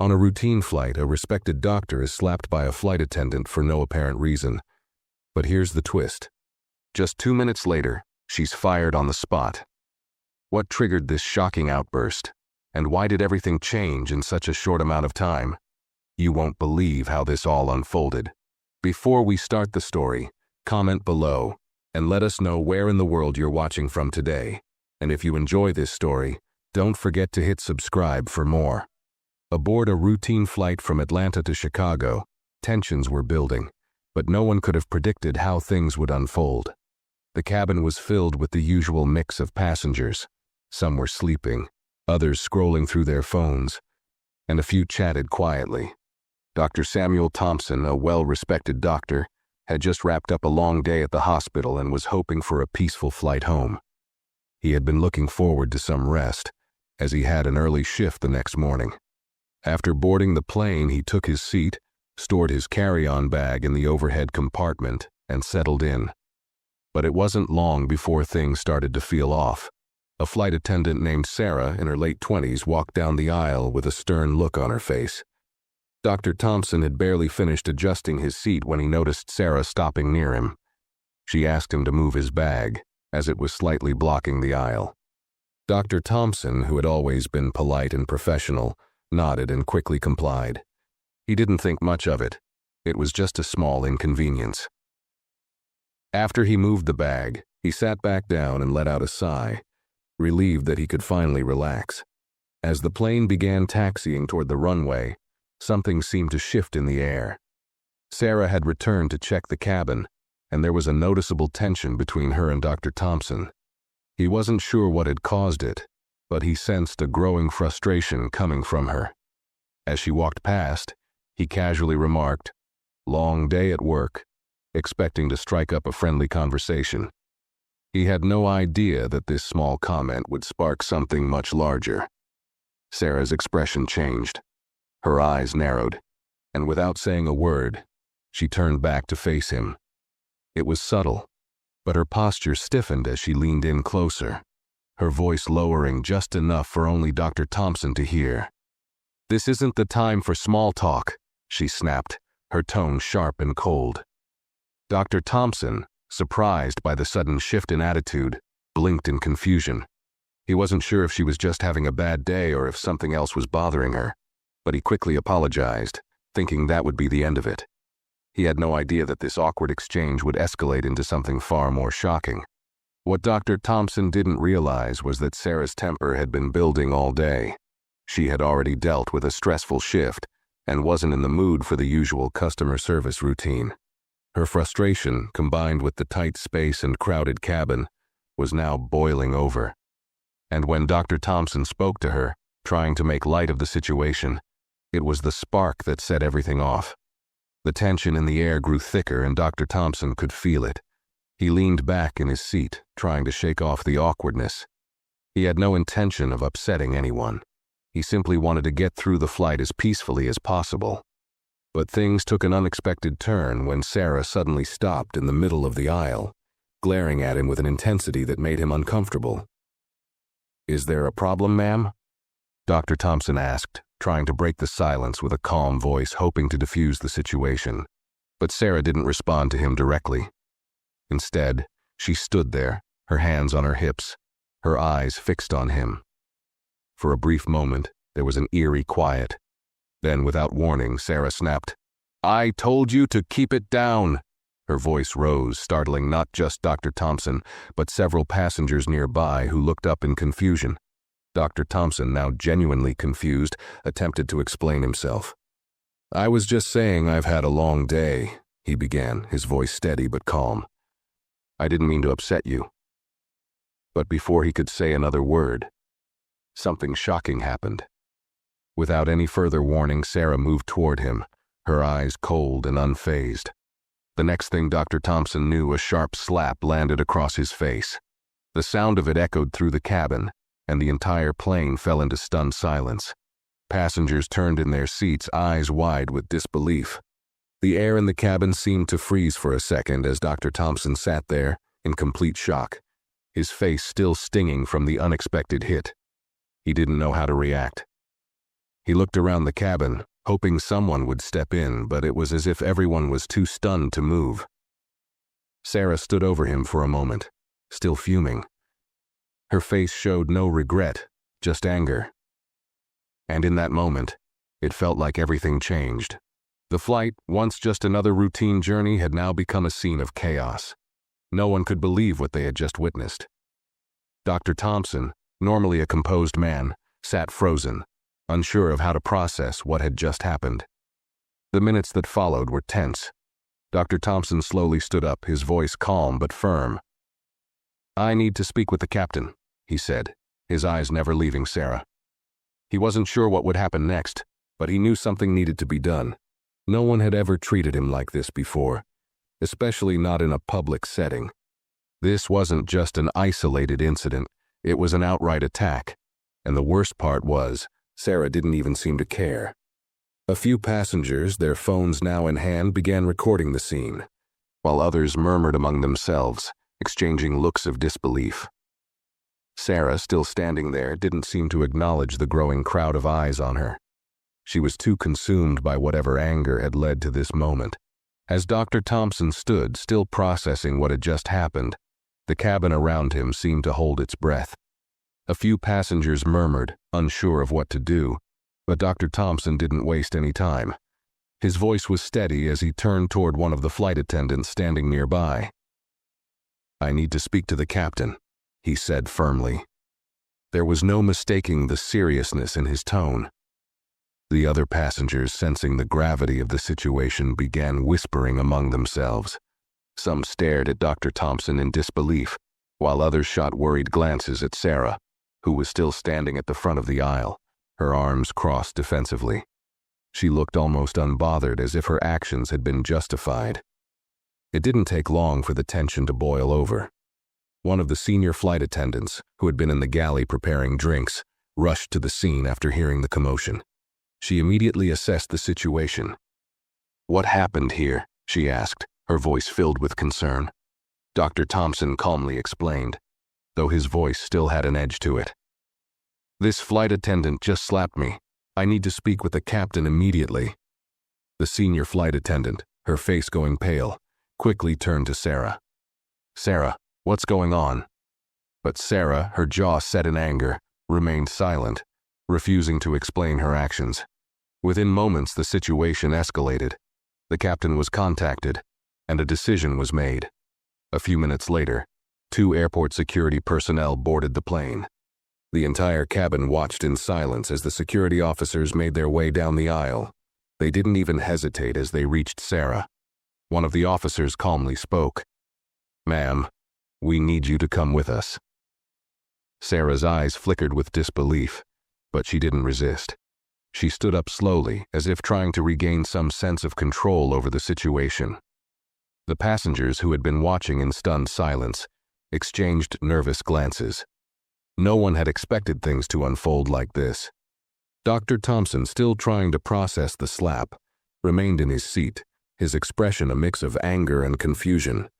On a routine flight, a respected doctor is slapped by a flight attendant for no apparent reason. But here's the twist. Just 2 minutes later, she's fired on the spot. What triggered this shocking outburst? And why did everything change in such a short amount of time? You won't believe how this all unfolded. Before we start the story, comment below and let us know where in the world you're watching from today. And if you enjoy this story, don't forget to hit subscribe for more. Aboard a routine flight from Atlanta to Chicago, tensions were building, but no one could have predicted how things would unfold. The cabin was filled with the usual mix of passengers. Some were sleeping, others scrolling through their phones, and a few chatted quietly. Dr. Samuel Thompson, a well-respected doctor, had just wrapped up a long day at the hospital and was hoping for a peaceful flight home. He had been looking forward to some rest, as he had an early shift the next morning. After boarding the plane, he took his seat, stored his carry-on bag in the overhead compartment, and settled in. But it wasn't long before things started to feel off. A flight attendant named Sarah, in her late 20s, walked down the aisle with a stern look on her face. Dr. Thompson had barely finished adjusting his seat when he noticed Sarah stopping near him. She asked him to move his bag, as it was slightly blocking the aisle. Dr. Thompson, who had always been polite and professional, nodded and quickly complied. He didn't think much of it. It was just a small inconvenience. After he moved the bag, he sat back down and let out a sigh, relieved that he could finally relax. As the plane began taxiing toward the runway, something seemed to shift in the air. Sarah had returned to check the cabin, and there was a noticeable tension between her and Dr. Thompson. He wasn't sure what had caused it, but he sensed a growing frustration coming from her. As she walked past, he casually remarked, "Long day at work," expecting to strike up a friendly conversation. He had no idea that this small comment would spark something much larger. Sarah's expression changed. Her eyes narrowed, and without saying a word, she turned back to face him. It was subtle, but her posture stiffened as she leaned in closer, her voice lowering just enough for only Dr. Thompson to hear. "This isn't the time for small talk," she snapped, her tone sharp and cold. Dr. Thompson, surprised by the sudden shift in attitude, blinked in confusion. He wasn't sure if she was just having a bad day or if something else was bothering her, but he quickly apologized, thinking that would be the end of it. He had no idea that this awkward exchange would escalate into something far more shocking. What Dr. Thompson didn't realize was that Sarah's temper had been building all day. She had already dealt with a stressful shift and wasn't in the mood for the usual customer service routine. Her frustration, combined with the tight space and crowded cabin, was now boiling over. And when Dr. Thompson spoke to her, trying to make light of the situation, it was the spark that set everything off. The tension in the air grew thicker and Dr. Thompson could feel it. He leaned back in his seat, trying to shake off the awkwardness. He had no intention of upsetting anyone. He simply wanted to get through the flight as peacefully as possible. But things took an unexpected turn when Sarah suddenly stopped in the middle of the aisle, glaring at him with an intensity that made him uncomfortable. "Is there a problem, ma'am?" Dr. Thompson asked, trying to break the silence with a calm voice, hoping to diffuse the situation. But Sarah didn't respond to him directly. Instead, she stood there, her hands on her hips, her eyes fixed on him. For a brief moment, there was an eerie quiet. Then, without warning, Sarah snapped, "I told you to keep it down." Her voice rose, startling not just Dr. Thompson, but several passengers nearby who looked up in confusion. Dr. Thompson, now genuinely confused, attempted to explain himself. "I was just saying I've had a long day," he began, his voice steady but calm. "I didn't mean to upset you." But before he could say another word, something shocking happened. Without any further warning, Sarah moved toward him, her eyes cold and unfazed. The next thing Dr. Thompson knew, a sharp slap landed across his face. The sound of it echoed through the cabin, and the entire plane fell into stunned silence. Passengers turned in their seats, eyes wide with disbelief. The air in the cabin seemed to freeze for a second as Dr. Thompson sat there, in complete shock, his face still stinging from the unexpected hit. He didn't know how to react. He looked around the cabin, hoping someone would step in, but it was as if everyone was too stunned to move. Sarah stood over him for a moment, still fuming. Her face showed no regret, just anger. And in that moment, it felt like everything changed. The flight, once just another routine journey, had now become a scene of chaos. No one could believe what they had just witnessed. Dr. Thompson, normally a composed man, sat frozen, unsure of how to process what had just happened. The minutes that followed were tense. Dr. Thompson slowly stood up, his voice calm but firm. "I need to speak with the captain," he said, his eyes never leaving Sarah. He wasn't sure what would happen next, but he knew something needed to be done. No one had ever treated him like this before, especially not in a public setting. This wasn't just an isolated incident, it was an outright attack, and the worst part was, Sarah didn't even seem to care. A few passengers, their phones now in hand, began recording the scene, while others murmured among themselves, exchanging looks of disbelief. Sarah, still standing there, didn't seem to acknowledge the growing crowd of eyes on her. She was too consumed by whatever anger had led to this moment. As Dr. Thompson stood, still processing what had just happened, the cabin around him seemed to hold its breath. A few passengers murmured, unsure of what to do, but Dr. Thompson didn't waste any time. His voice was steady as he turned toward one of the flight attendants standing nearby. "I need to speak to the captain," he said firmly. There was no mistaking the seriousness in his tone. The other passengers, sensing the gravity of the situation, began whispering among themselves. Some stared at Dr. Thompson in disbelief, while others shot worried glances at Sarah, who was still standing at the front of the aisle, her arms crossed defensively. She looked almost unbothered, as if her actions had been justified. It didn't take long for the tension to boil over. One of the senior flight attendants, who had been in the galley preparing drinks, rushed to the scene after hearing the commotion. She immediately assessed the situation. "What happened here?" she asked, her voice filled with concern. Dr. Thompson calmly explained, though his voice still had an edge to it. "This flight attendant just slapped me. I need to speak with the captain immediately." The senior flight attendant, her face going pale, quickly turned to Sarah. "Sarah, what's going on?" But Sarah, her jaw set in anger, remained silent, refusing to explain her actions. Within moments, the situation escalated. The captain was contacted, and a decision was made. A few minutes later, 2 airport security personnel boarded the plane. The entire cabin watched in silence as the security officers made their way down the aisle. They didn't even hesitate as they reached Sarah. One of the officers calmly spoke. "Ma'am, we need you to come with us." Sarah's eyes flickered with disbelief, but she didn't resist. She stood up slowly, as if trying to regain some sense of control over the situation. The passengers, who had been watching in stunned silence, exchanged nervous glances. No one had expected things to unfold like this. Dr. Thompson, still trying to process the slap, remained in his seat, his expression a mix of anger and confusion.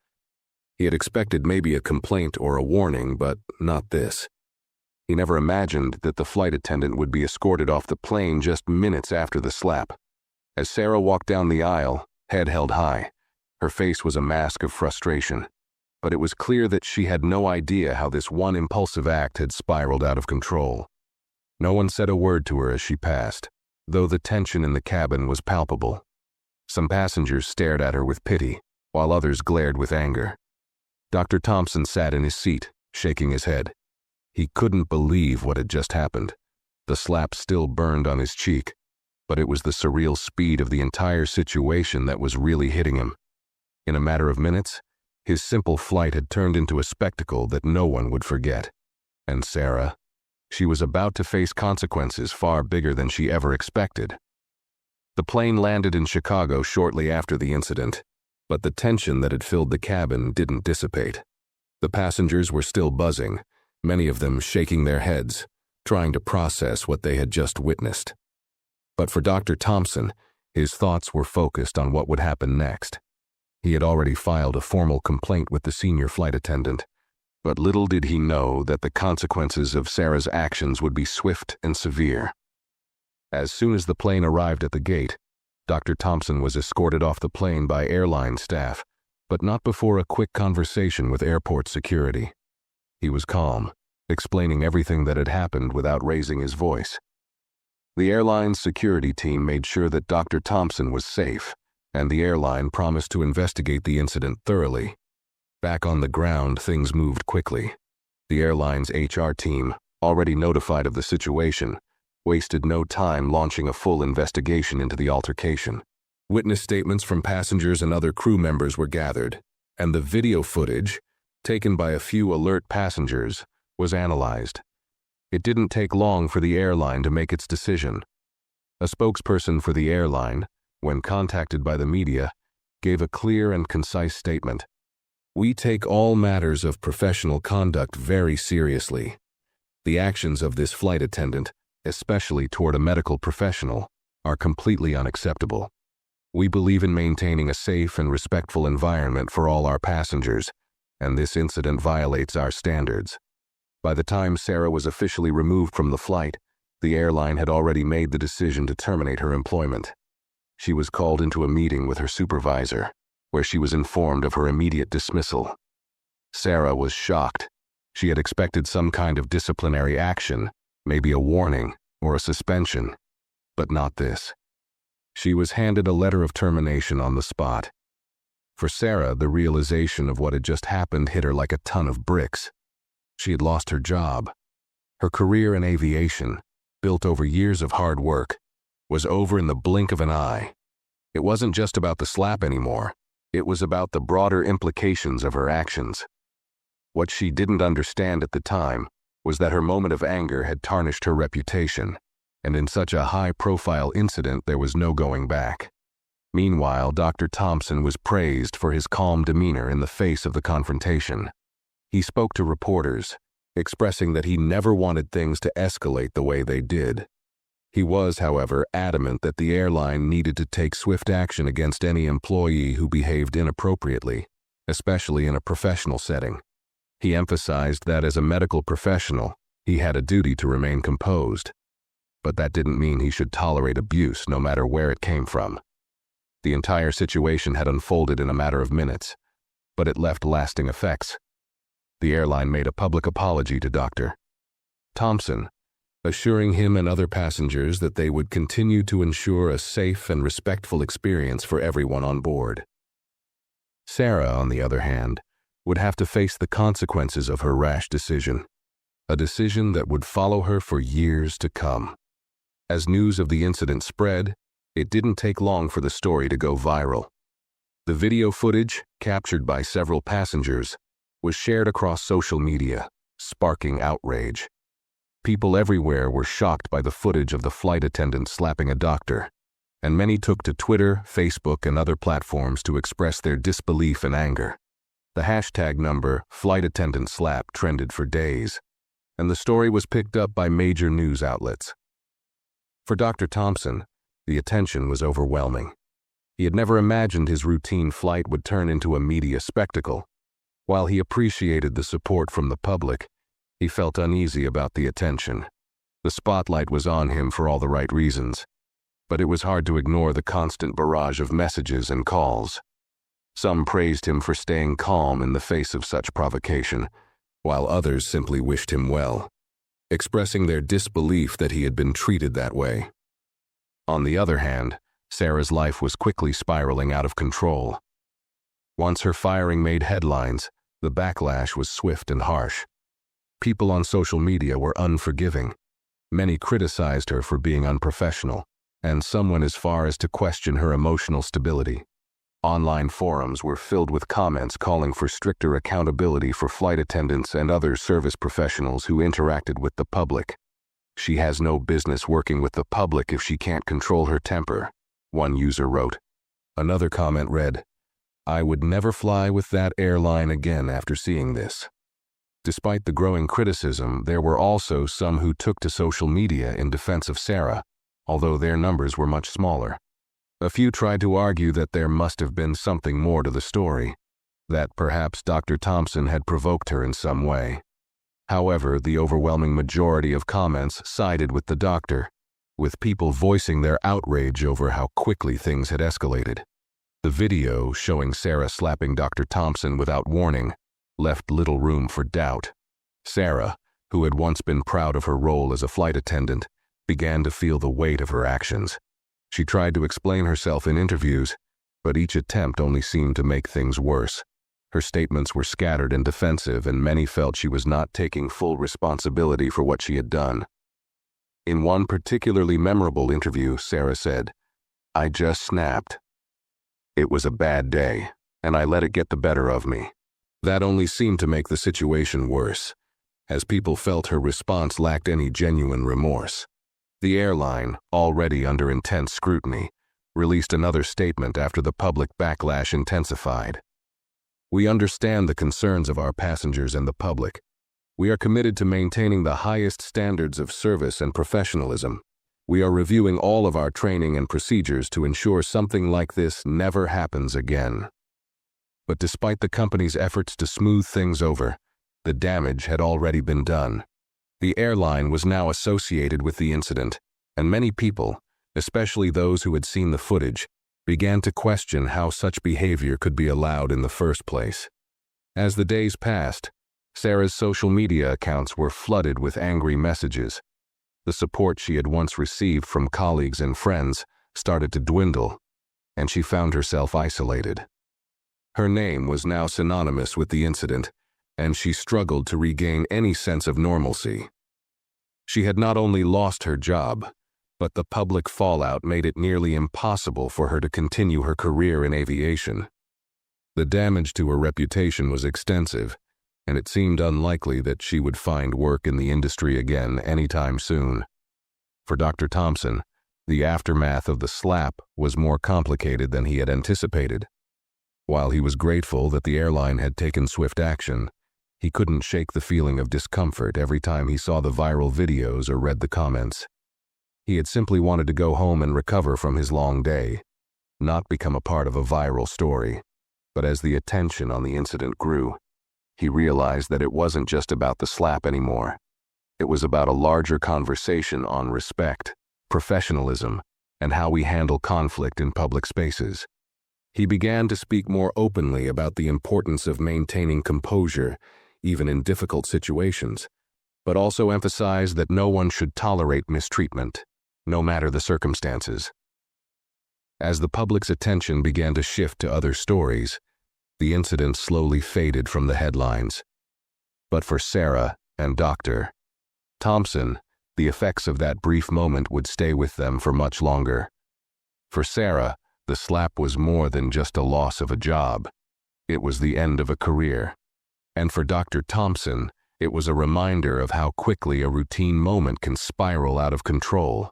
He had expected maybe a complaint or a warning, but not this. He never imagined that the flight attendant would be escorted off the plane just minutes after the slap. As Sarah walked down the aisle, head held high, her face was a mask of frustration, but it was clear that she had no idea how this one impulsive act had spiraled out of control. No one said a word to her as she passed, though the tension in the cabin was palpable. Some passengers stared at her with pity, while others glared with anger. Dr. Thompson sat in his seat, shaking his head. He couldn't believe what had just happened. The slap still burned on his cheek, but it was the surreal speed of the entire situation that was really hitting him. In a matter of minutes, his simple flight had turned into a spectacle that no one would forget. And Sarah, she was about to face consequences far bigger than she ever expected. The plane landed in Chicago shortly after the incident, but the tension that had filled the cabin didn't dissipate. The passengers were still buzzing, many of them shaking their heads, trying to process what they had just witnessed. But for Dr. Thompson, his thoughts were focused on what would happen next. He had already filed a formal complaint with the senior flight attendant, but little did he know that the consequences of Sarah's actions would be swift and severe. As soon as the plane arrived at the gate, Dr. Thompson was escorted off the plane by airline staff, but not before a quick conversation with airport security. He was calm, explaining everything that had happened without raising his voice. The airline's security team made sure that Dr. Thompson was safe, and the airline promised to investigate the incident thoroughly. Back on the ground, things moved quickly. The airline's HR team, already notified of the situation, wasted no time launching a full investigation into the altercation. Witness statements from passengers and other crew members were gathered, and the video footage, taken by a few alert passengers, was analyzed. It didn't take long for the airline to make its decision. A spokesperson for the airline, when contacted by the media, gave a clear and concise statement. "We take all matters of professional conduct very seriously. The actions of this flight attendant, especially toward a medical professional, are completely unacceptable. We believe in maintaining a safe and respectful environment for all our passengers, and this incident violates our standards." By the time Sarah was officially removed from the flight, the airline had already made the decision to terminate her employment. She was called into a meeting with her supervisor, where she was informed of her immediate dismissal. Sarah was shocked. She had expected some kind of disciplinary action, maybe a warning or a suspension, but not this. She was handed a letter of termination on the spot. For Sarah, the realization of what had just happened hit her like a ton of bricks. She had lost her job. Her career in aviation, built over years of hard work, was over in the blink of an eye. It wasn't just about the slap anymore. It was about the broader implications of her actions. What she didn't understand at the time was that her moment of anger had tarnished her reputation, and in such a high-profile incident there was no going back. Meanwhile, Dr. Thompson was praised for his calm demeanor in the face of the confrontation. He spoke to reporters, expressing that he never wanted things to escalate the way they did. He was, however, adamant that the airline needed to take swift action against any employee who behaved inappropriately, especially in a professional setting. He emphasized that as a medical professional, he had a duty to remain composed, but that didn't mean he should tolerate abuse no matter where it came from. The entire situation had unfolded in a matter of minutes, but it left lasting effects. The airline made a public apology to Dr. Thompson, assuring him and other passengers that they would continue to ensure a safe and respectful experience for everyone on board. Sarah, on the other hand, would have to face the consequences of her rash decision, a decision that would follow her for years to come. As news of the incident spread, it didn't take long for the story to go viral. The video footage, captured by several passengers, was shared across social media, sparking outrage. People everywhere were shocked by the footage of the flight attendant slapping a doctor, and many took to Twitter, Facebook, and other platforms to express their disbelief and anger. The hashtag number #FlightAttendantSlap trended for days, and the story was picked up by major news outlets. For Dr. Thompson, the attention was overwhelming. He had never imagined his routine flight would turn into a media spectacle. While he appreciated the support from the public, he felt uneasy about the attention. The spotlight was on him for all the right reasons, but it was hard to ignore the constant barrage of messages and calls. Some praised him for staying calm in the face of such provocation, while others simply wished him well, expressing their disbelief that he had been treated that way. On the other hand, Sarah's life was quickly spiraling out of control. Once her firing made headlines, the backlash was swift and harsh. People on social media were unforgiving. Many criticized her for being unprofessional, and some went as far as to question her emotional stability. Online forums were filled with comments calling for stricter accountability for flight attendants and other service professionals who interacted with the public. "She has no business working with the public if she can't control her temper," one user wrote. Another comment read, "I would never fly with that airline again after seeing this." Despite the growing criticism, there were also some who took to social media in defense of Sarah, although their numbers were much smaller. A few tried to argue that there must have been something more to the story, that perhaps Dr. Thompson had provoked her in some way. However, the overwhelming majority of comments sided with the doctor, with people voicing their outrage over how quickly things had escalated. The video showing Sarah slapping Dr. Thompson without warning left little room for doubt. Sarah, who had once been proud of her role as a flight attendant, began to feel the weight of her actions. She tried to explain herself in interviews, but each attempt only seemed to make things worse. Her statements were scattered and defensive, and many felt she was not taking full responsibility for what she had done. In one particularly memorable interview, Sarah said, "I just snapped. It was a bad day, and I let it get the better of me." That only seemed to make the situation worse, as people felt her response lacked any genuine remorse. The airline, already under intense scrutiny, released another statement after the public backlash intensified. "We understand the concerns of our passengers and the public. We are committed to maintaining the highest standards of service and professionalism. We are reviewing all of our training and procedures to ensure something like this never happens again." But despite the company's efforts to smooth things over, the damage had already been done. The airline was now associated with the incident, and many people, especially those who had seen the footage, began to question how such behavior could be allowed in the first place. As the days passed, Sarah's social media accounts were flooded with angry messages. The support she had once received from colleagues and friends started to dwindle, and she found herself isolated. Her name was now synonymous with the incident, and she struggled to regain any sense of normalcy. She had not only lost her job, but the public fallout made it nearly impossible for her to continue her career in aviation. The damage to her reputation was extensive, and it seemed unlikely that she would find work in the industry again anytime soon. For Dr. Thompson, the aftermath of the slap was more complicated than he had anticipated. While he was grateful that the airline had taken swift action, he couldn't shake the feeling of discomfort every time he saw the viral videos or read the comments. He had simply wanted to go home and recover from his long day, not become a part of a viral story. But as the attention on the incident grew, he realized that it wasn't just about the slap anymore. It was about a larger conversation on respect, professionalism, and how we handle conflict in public spaces. He began to speak more openly about the importance of maintaining composure, even in difficult situations, but also emphasized that no one should tolerate mistreatment, no matter the circumstances. As the public's attention began to shift to other stories, the incident slowly faded from the headlines. But for Sarah and Dr. Thompson, the effects of that brief moment would stay with them for much longer. For Sarah, the slap was more than just a loss of a job. It was the end of a career. And for Dr. Thompson, it was a reminder of how quickly a routine moment can spiral out of control.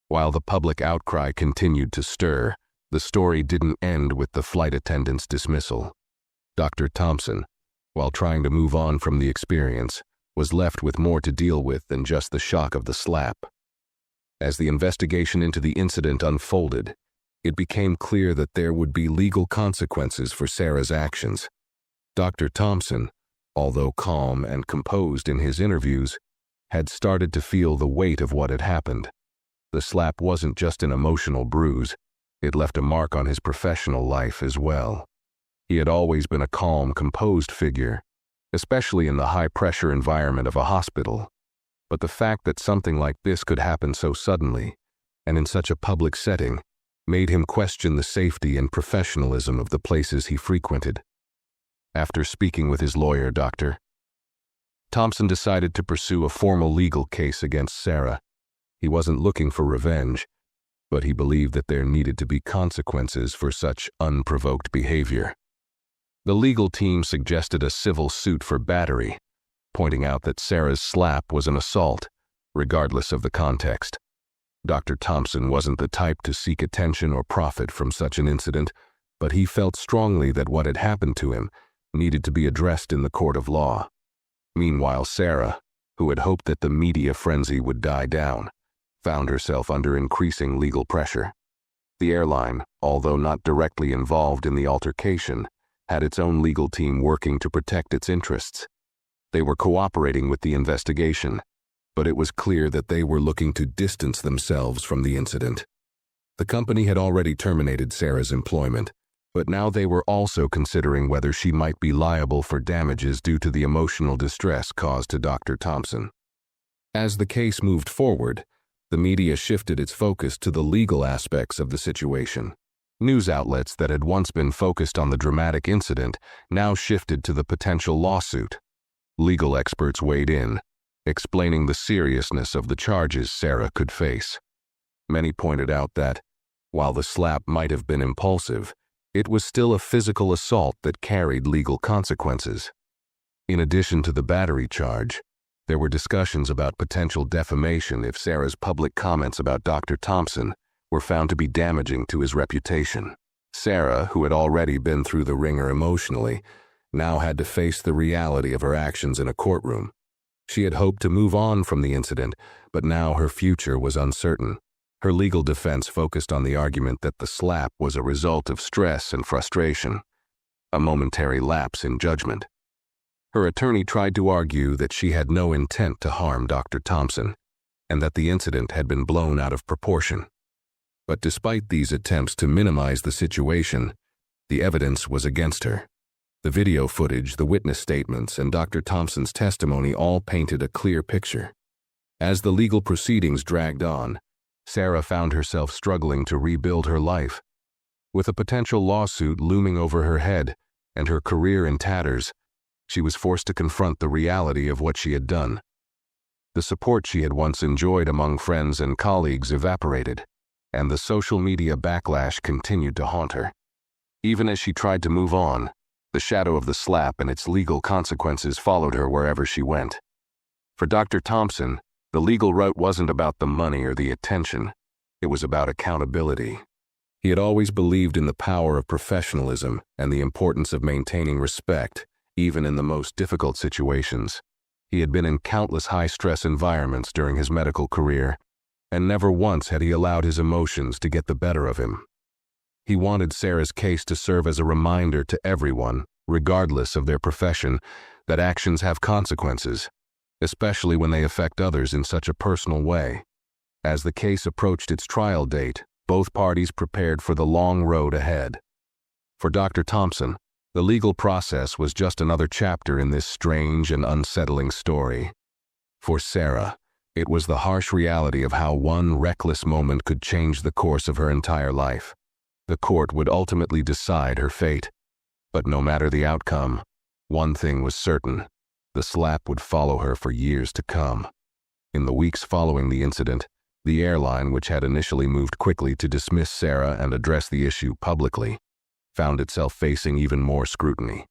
While the public outcry continued to stir, the story didn't end with the flight attendant's dismissal. Dr. Thompson, while trying to move on from the experience, was left with more to deal with than just the shock of the slap. As the investigation into the incident unfolded, it became clear that there would be legal consequences for Sarah's actions. Dr. Thompson, although calm and composed in his interviews, had started to feel the weight of what had happened. The slap wasn't just an emotional bruise, it left a mark on his professional life as well. He had always been a calm, composed figure, especially in the high-pressure environment of a hospital. But the fact that something like this could happen so suddenly, and in such a public setting, made him question the safety and professionalism of the places he frequented. After speaking with his lawyer, Dr. Thompson decided to pursue a formal legal case against Sarah. He wasn't looking for revenge, but he believed that there needed to be consequences for such unprovoked behavior. The legal team suggested a civil suit for battery, pointing out that Sarah's slap was an assault, regardless of the context. Dr. Thompson wasn't the type to seek attention or profit from such an incident, but he felt strongly that what had happened to him needed to be addressed in the court of law. Meanwhile, Sarah, who had hoped that the media frenzy would die down, found herself under increasing legal pressure. The airline, although not directly involved in the altercation, had its own legal team working to protect its interests. They were cooperating with the investigation, but it was clear that they were looking to distance themselves from the incident. The company had already terminated Sarah's employment, but now they were also considering whether she might be liable for damages due to the emotional distress caused to Dr. Thompson. As the case moved forward, the media shifted its focus to the legal aspects of the situation. News outlets that had once been focused on the dramatic incident now shifted to the potential lawsuit. Legal experts weighed in, explaining the seriousness of the charges Sarah could face. Many pointed out that, while the slap might have been impulsive, it was still a physical assault that carried legal consequences. In addition to the battery charge, there were discussions about potential defamation if Sarah's public comments about Dr. Thompson were found to be damaging to his reputation. Sarah, who had already been through the ringer emotionally, now had to face the reality of her actions in a courtroom. She had hoped to move on from the incident, but now her future was uncertain. Her legal defense focused on the argument that the slap was a result of stress and frustration, a momentary lapse in judgment. Her attorney tried to argue that she had no intent to harm Dr. Thompson, and that the incident had been blown out of proportion. But despite these attempts to minimize the situation, the evidence was against her. The video footage, the witness statements, and Dr. Thompson's testimony all painted a clear picture. As the legal proceedings dragged on, Sarah found herself struggling to rebuild her life. With a potential lawsuit looming over her head and her career in tatters, she was forced to confront the reality of what she had done. The support she had once enjoyed among friends and colleagues evaporated, and the social media backlash continued to haunt her. Even as she tried to move on, the shadow of the slap and its legal consequences followed her wherever she went. For Dr. Thompson, the legal route wasn't about the money or the attention. It was about accountability. He had always believed in the power of professionalism and the importance of maintaining respect, even in the most difficult situations. He had been in countless high-stress environments during his medical career, and never once had he allowed his emotions to get the better of him. He wanted Sarah's case to serve as a reminder to everyone, regardless of their profession, that actions have consequences, especially when they affect others in such a personal way. As the case approached its trial date, both parties prepared for the long road ahead. For Dr. Thompson, the legal process was just another chapter in this strange and unsettling story. For Sarah, it was the harsh reality of how one reckless moment could change the course of her entire life. The court would ultimately decide her fate. But no matter the outcome, one thing was certain: the slap would follow her for years to come. In the weeks following the incident, the airline, which had initially moved quickly to dismiss Sarah and address the issue publicly, found itself facing even more scrutiny.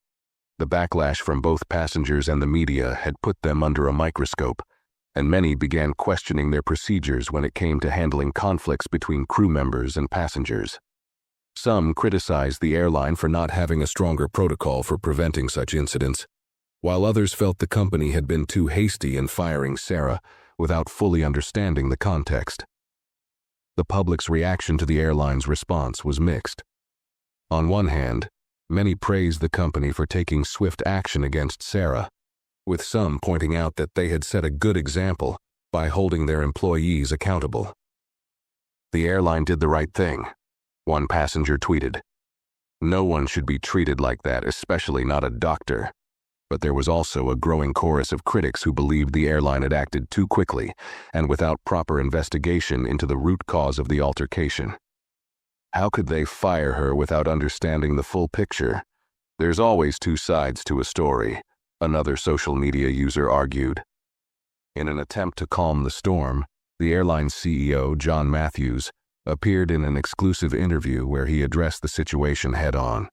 The backlash from both passengers and the media had put them under a microscope, and many began questioning their procedures when it came to handling conflicts between crew members and passengers. Some criticized the airline for not having a stronger protocol for preventing such incidents, while others felt the company had been too hasty in firing Sarah without fully understanding the context. The public's reaction to the airline's response was mixed. On one hand, many praised the company for taking swift action against Sarah, with some pointing out that they had set a good example by holding their employees accountable. "The airline did the right thing," one passenger tweeted. "No one should be treated like that, especially not a doctor." But there was also a growing chorus of critics who believed the airline had acted too quickly and without proper investigation into the root cause of the altercation. How could they fire her without understanding the full picture? "There's always two sides to a story," another social media user argued. In an attempt to calm the storm, the airline's CEO, John Matthews, appeared in an exclusive interview where he addressed the situation head-on.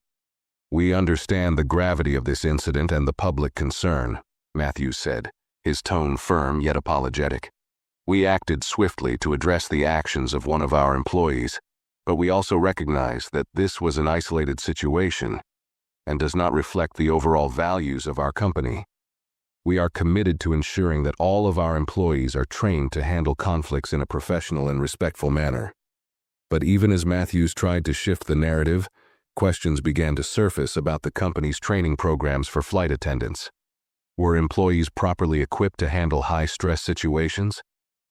"We understand the gravity of this incident and the public concern," Matthews said, his tone firm yet apologetic. "We acted swiftly to address the actions of one of our employees, but we also recognize that this was an isolated situation and does not reflect the overall values of our company. We are committed to ensuring that all of our employees are trained to handle conflicts in a professional and respectful manner." But even as Matthews tried to shift the narrative, questions began to surface about the company's training programs for flight attendants. Were employees properly equipped to handle high-stress situations?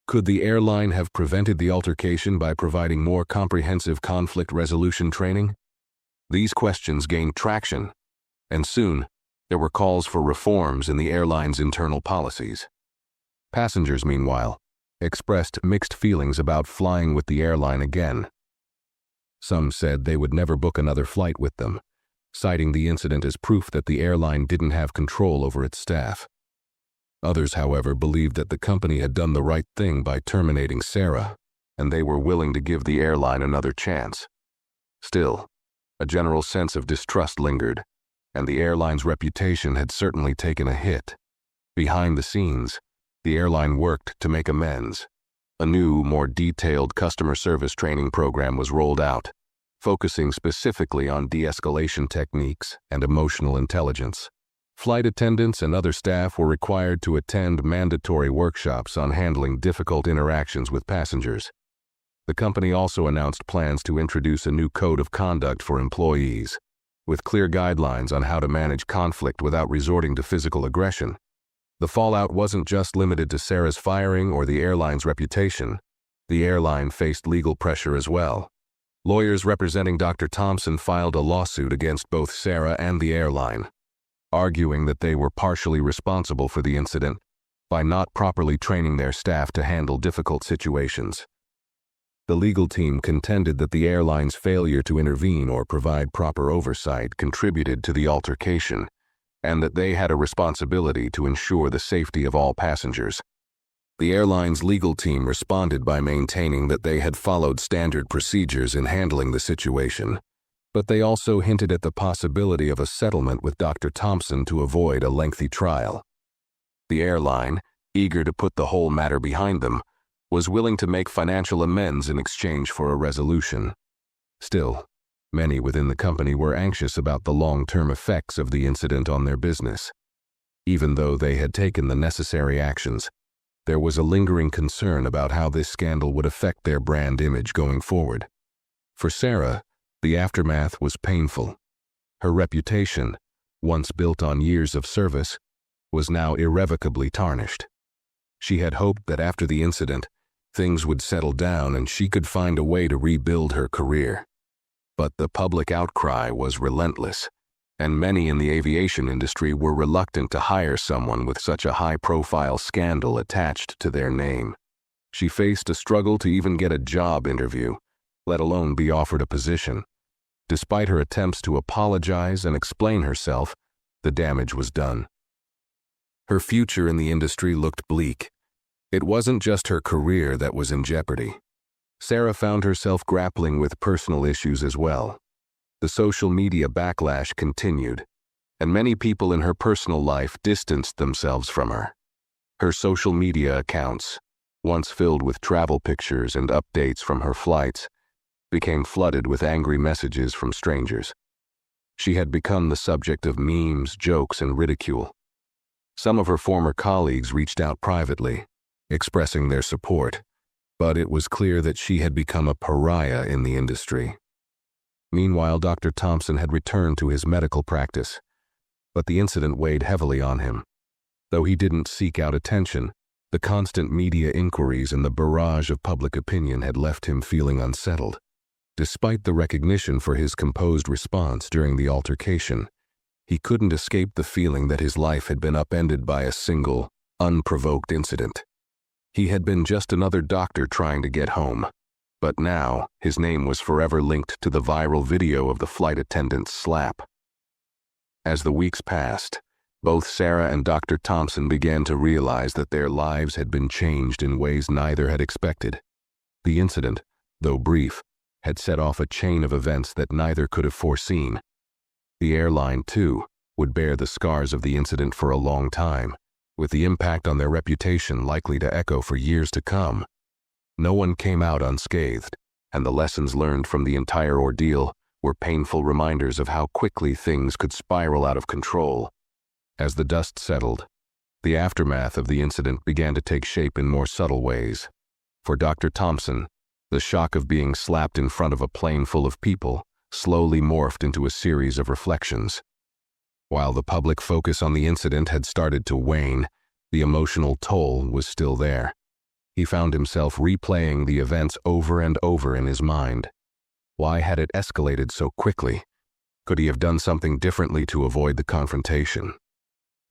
Could the airline have prevented the altercation by providing more comprehensive conflict resolution training? These questions gained traction, and soon, there were calls for reforms in the airline's internal policies. Passengers, meanwhile, expressed mixed feelings about flying with the airline again. Some said they would never book another flight with them, citing the incident as proof that the airline didn't have control over its staff. Others, however, believed that the company had done the right thing by terminating Sarah, and they were willing to give the airline another chance. Still, a general sense of distrust lingered, and the airline's reputation had certainly taken a hit. Behind the scenes, the airline worked to make amends. A new, more detailed customer service training program was rolled out, focusing specifically on de-escalation techniques and emotional intelligence. Flight attendants and other staff were required to attend mandatory workshops on handling difficult interactions with passengers. The company also announced plans to introduce a new code of conduct for employees, with clear guidelines on how to manage conflict without resorting to physical aggression. The fallout wasn't just limited to Sarah's firing or the airline's reputation. The airline faced legal pressure as well. Lawyers representing Dr. Thompson filed a lawsuit against both Sarah and the airline, arguing that they were partially responsible for the incident by not properly training their staff to handle difficult situations. The legal team contended that the airline's failure to intervene or provide proper oversight contributed to the altercation, and that they had a responsibility to ensure the safety of all passengers. The airline's legal team responded by maintaining that they had followed standard procedures in handling the situation, but they also hinted at the possibility of a settlement with Dr. Thompson to avoid a lengthy trial. The airline, eager to put the whole matter behind them, was willing to make financial amends in exchange for a resolution. Still, many within the company were anxious about the long-term effects of the incident on their business. Even though they had taken the necessary actions, there was a lingering concern about how this scandal would affect their brand image going forward. For Sarah, the aftermath was painful. Her reputation, once built on years of service, was now irrevocably tarnished. She had hoped that after the incident, things would settle down and she could find a way to rebuild her career. But the public outcry was relentless, and many in the aviation industry were reluctant to hire someone with such a high-profile scandal attached to their name. She faced a struggle to even get a job interview, let alone be offered a position. Despite her attempts to apologize and explain herself, the damage was done. Her future in the industry looked bleak. It wasn't just her career that was in jeopardy. Sarah found herself grappling with personal issues as well. The social media backlash continued, and many people in her personal life distanced themselves from her. Her social media accounts, once filled with travel pictures and updates from her flights, became flooded with angry messages from strangers. She had become the subject of memes, jokes, and ridicule. Some of her former colleagues reached out privately, expressing their support, but it was clear that she had become a pariah in the industry. Meanwhile, Dr. Thompson had returned to his medical practice, but the incident weighed heavily on him. Though he didn't seek out attention, the constant media inquiries and the barrage of public opinion had left him feeling unsettled. Despite the recognition for his composed response during the altercation, he couldn't escape the feeling that his life had been upended by a single, unprovoked incident. He had been just another doctor trying to get home, but now his name was forever linked to the viral video of the flight attendant's slap. As the weeks passed, both Sarah and Dr. Thompson began to realize that their lives had been changed in ways neither had expected. The incident, though brief, had set off a chain of events that neither could have foreseen. The airline, too, would bear the scars of the incident for a long time, with the impact on their reputation likely to echo for years to come. No one came out unscathed, and the lessons learned from the entire ordeal were painful reminders of how quickly things could spiral out of control. As the dust settled, the aftermath of the incident began to take shape in more subtle ways. For Dr. Thompson, the shock of being slapped in front of a plane full of people slowly morphed into a series of reflections. While the public focus on the incident had started to wane, the emotional toll was still there. He found himself replaying the events over and over in his mind. Why had it escalated so quickly? Could he have done something differently to avoid the confrontation?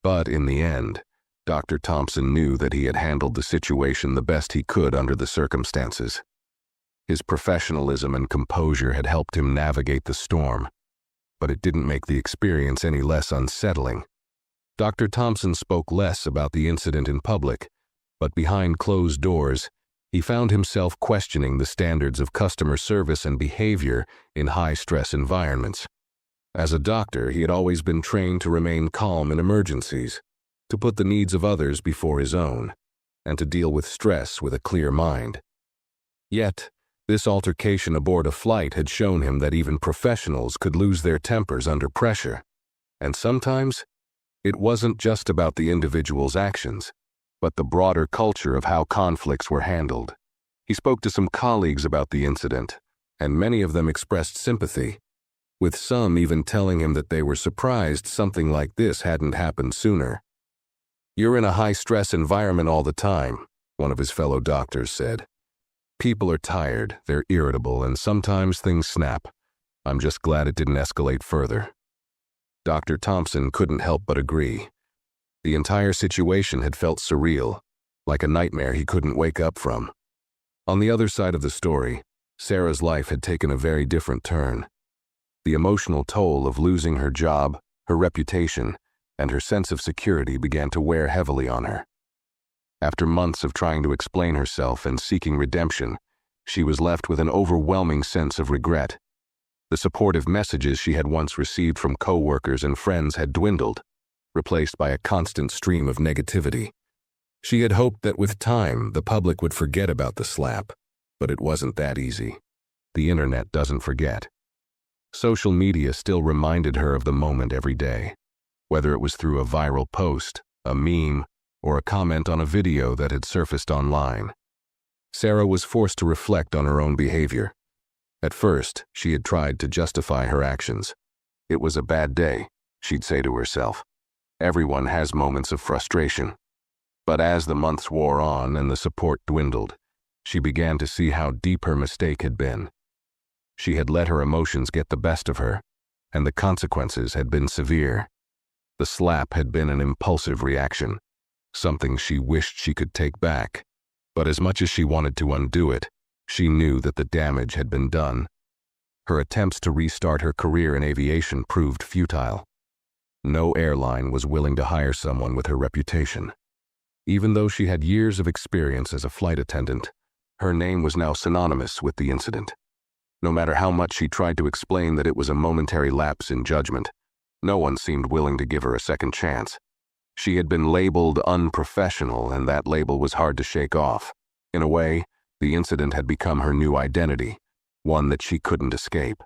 But in the end, Dr. Thompson knew that he had handled the situation the best he could under the circumstances. His professionalism and composure had helped him navigate the storm, but it didn't make the experience any less unsettling. Dr. Thompson spoke less about the incident in public, but behind closed doors, he found himself questioning the standards of customer service and behavior in high-stress environments. As a doctor, he had always been trained to remain calm in emergencies, to put the needs of others before his own, and to deal with stress with a clear mind. Yet, this altercation aboard a flight had shown him that even professionals could lose their tempers under pressure. And sometimes, it wasn't just about the individual's actions, but the broader culture of how conflicts were handled. He spoke to some colleagues about the incident, and many of them expressed sympathy, with some even telling him that they were surprised something like this hadn't happened sooner. "You're in a high-stress environment all the time," one of his fellow doctors said. "People are tired, they're irritable, and sometimes things snap. I'm just glad it didn't escalate further." Dr. Thompson couldn't help but agree. The entire situation had felt surreal, like a nightmare he couldn't wake up from. On the other side of the story, Sarah's life had taken a very different turn. The emotional toll of losing her job, her reputation, and her sense of security began to wear heavily on her. After months of trying to explain herself and seeking redemption, she was left with an overwhelming sense of regret. The supportive messages she had once received from coworkers and friends had dwindled, replaced by a constant stream of negativity. She had hoped that with time, the public would forget about the slap, but it wasn't that easy. The internet doesn't forget. Social media still reminded her of the moment every day, whether it was through a viral post, a meme, or a comment on a video that had surfaced online. Sarah was forced to reflect on her own behavior. At first, she had tried to justify her actions. It was a bad day, she'd say to herself. Everyone has moments of frustration. But as the months wore on and the support dwindled, she began to see how deep her mistake had been. She had let her emotions get the best of her, and the consequences had been severe. The slap had been an impulsive reaction, something she wished she could take back. But as much as she wanted to undo it, she knew that the damage had been done. Her attempts to restart her career in aviation proved futile. No airline was willing to hire someone with her reputation. Even though she had years of experience as a flight attendant, her name was now synonymous with the incident. No matter how much she tried to explain that it was a momentary lapse in judgment, no one seemed willing to give her a second chance. She had been labeled unprofessional, and that label was hard to shake off. In a way, the incident had become her new identity, one that she couldn't escape.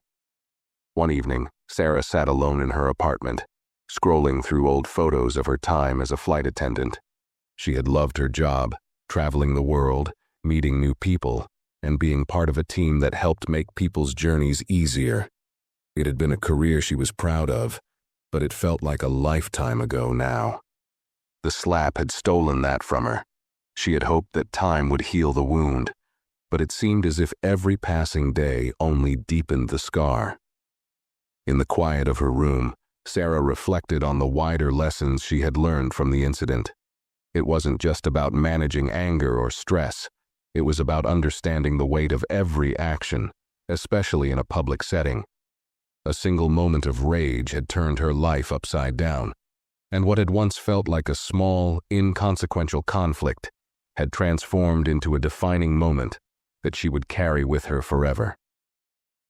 One evening, Sarah sat alone in her apartment, scrolling through old photos of her time as a flight attendant. She had loved her job, traveling the world, meeting new people, and being part of a team that helped make people's journeys easier. It had been a career she was proud of, but it felt like a lifetime ago now. The slap had stolen that from her. She had hoped that time would heal the wound, but it seemed as if every passing day only deepened the scar. In the quiet of her room, Sarah reflected on the wider lessons she had learned from the incident. It wasn't just about managing anger or stress. It was about understanding the weight of every action, especially in a public setting. A single moment of rage had turned her life upside down, and what had once felt like a small, inconsequential conflict had transformed into a defining moment that she would carry with her forever.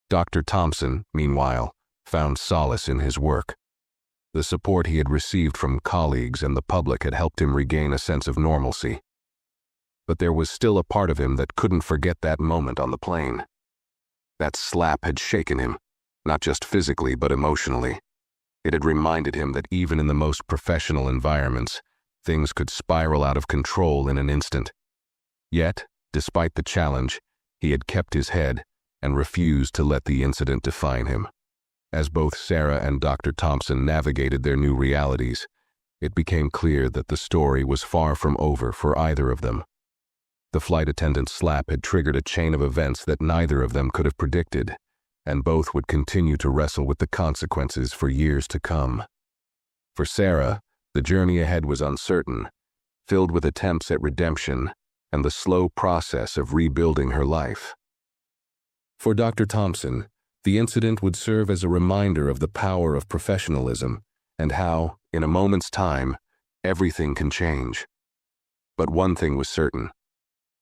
Dr. Thompson, meanwhile, found solace in his work. The support he had received from colleagues and the public had helped him regain a sense of normalcy. But there was still a part of him that couldn't forget that moment on the plane. That slap had shaken him, not just physically but emotionally. It had reminded him that even in the most professional environments, things could spiral out of control in an instant. Yet, despite the challenge, he had kept his head and refused to let the incident define him. As both Sarah and Dr. Thompson navigated their new realities, it became clear that the story was far from over for either of them. The flight attendant's slap had triggered a chain of events that neither of them could have predicted, and both would continue to wrestle with the consequences for years to come. For Sarah, the journey ahead was uncertain, filled with attempts at redemption and the slow process of rebuilding her life. For Dr. Thompson, the incident would serve as a reminder of the power of professionalism and how, in a moment's time, everything can change. But one thing was certain.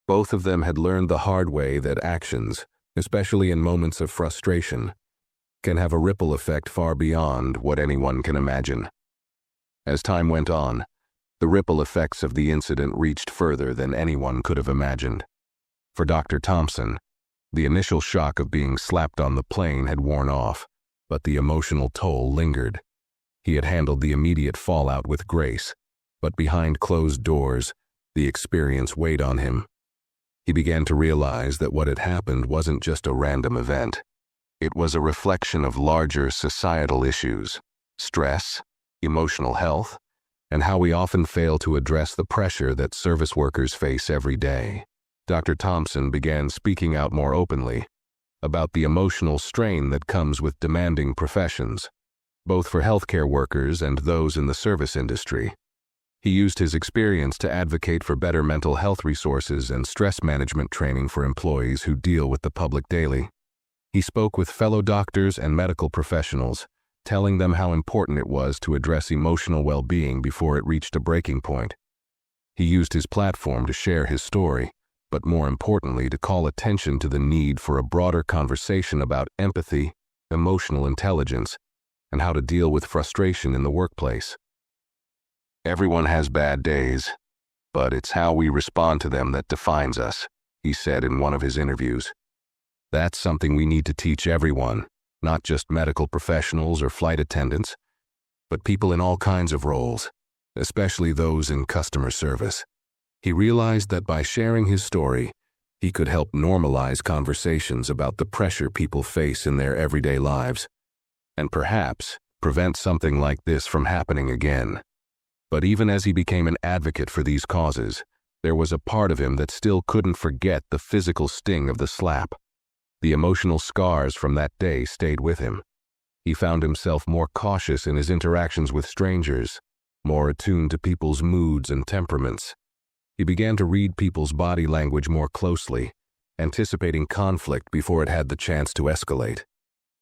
Both of them had learned the hard way that actions, especially in moments of frustration, can have a ripple effect far beyond what anyone can imagine. As time went on, the ripple effects of the incident reached further than anyone could have imagined. For Dr. Thompson, the initial shock of being slapped on the plane had worn off, but the emotional toll lingered. He had handled the immediate fallout with grace, but behind closed doors, the experience weighed on him. He began to realize that what had happened wasn't just a random event. It was a reflection of larger societal issues, stress, emotional health, and how we often fail to address the pressure that service workers face every day. Dr. Thompson began speaking out more openly about the emotional strain that comes with demanding professions, both for healthcare workers and those in the service industry. He used his experience to advocate for better mental health resources and stress management training for employees who deal with the public daily. He spoke with fellow doctors and medical professionals, telling them how important it was to address emotional well-being before it reached a breaking point. He used his platform to share his story, but more importantly to call attention to the need for a broader conversation about empathy, emotional intelligence, and how to deal with frustration in the workplace. "Everyone has bad days, but it's how we respond to them that defines us," he said in one of his interviews. "That's something we need to teach everyone, not just medical professionals or flight attendants, but people in all kinds of roles, especially those in customer service." He realized that by sharing his story, he could help normalize conversations about the pressure people face in their everyday lives, and perhaps prevent something like this from happening again. But even as he became an advocate for these causes, there was a part of him that still couldn't forget the physical sting of the slap. The emotional scars from that day stayed with him. He found himself more cautious in his interactions with strangers, more attuned to people's moods and temperaments. He began to read people's body language more closely, anticipating conflict before it had the chance to escalate.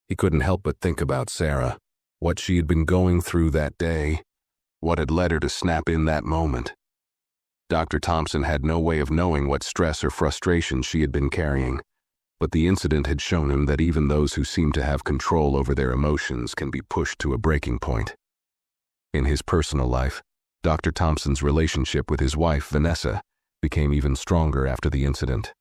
He couldn't help but think about Sarah, what she had been going through that day, what had led her to snap in that moment. Dr. Thompson had no way of knowing what stress or frustration she had been carrying, but the incident had shown him that even those who seem to have control over their emotions can be pushed to a breaking point. In his personal life, Dr. Thompson's relationship with his wife, Vanessa, became even stronger after the incident.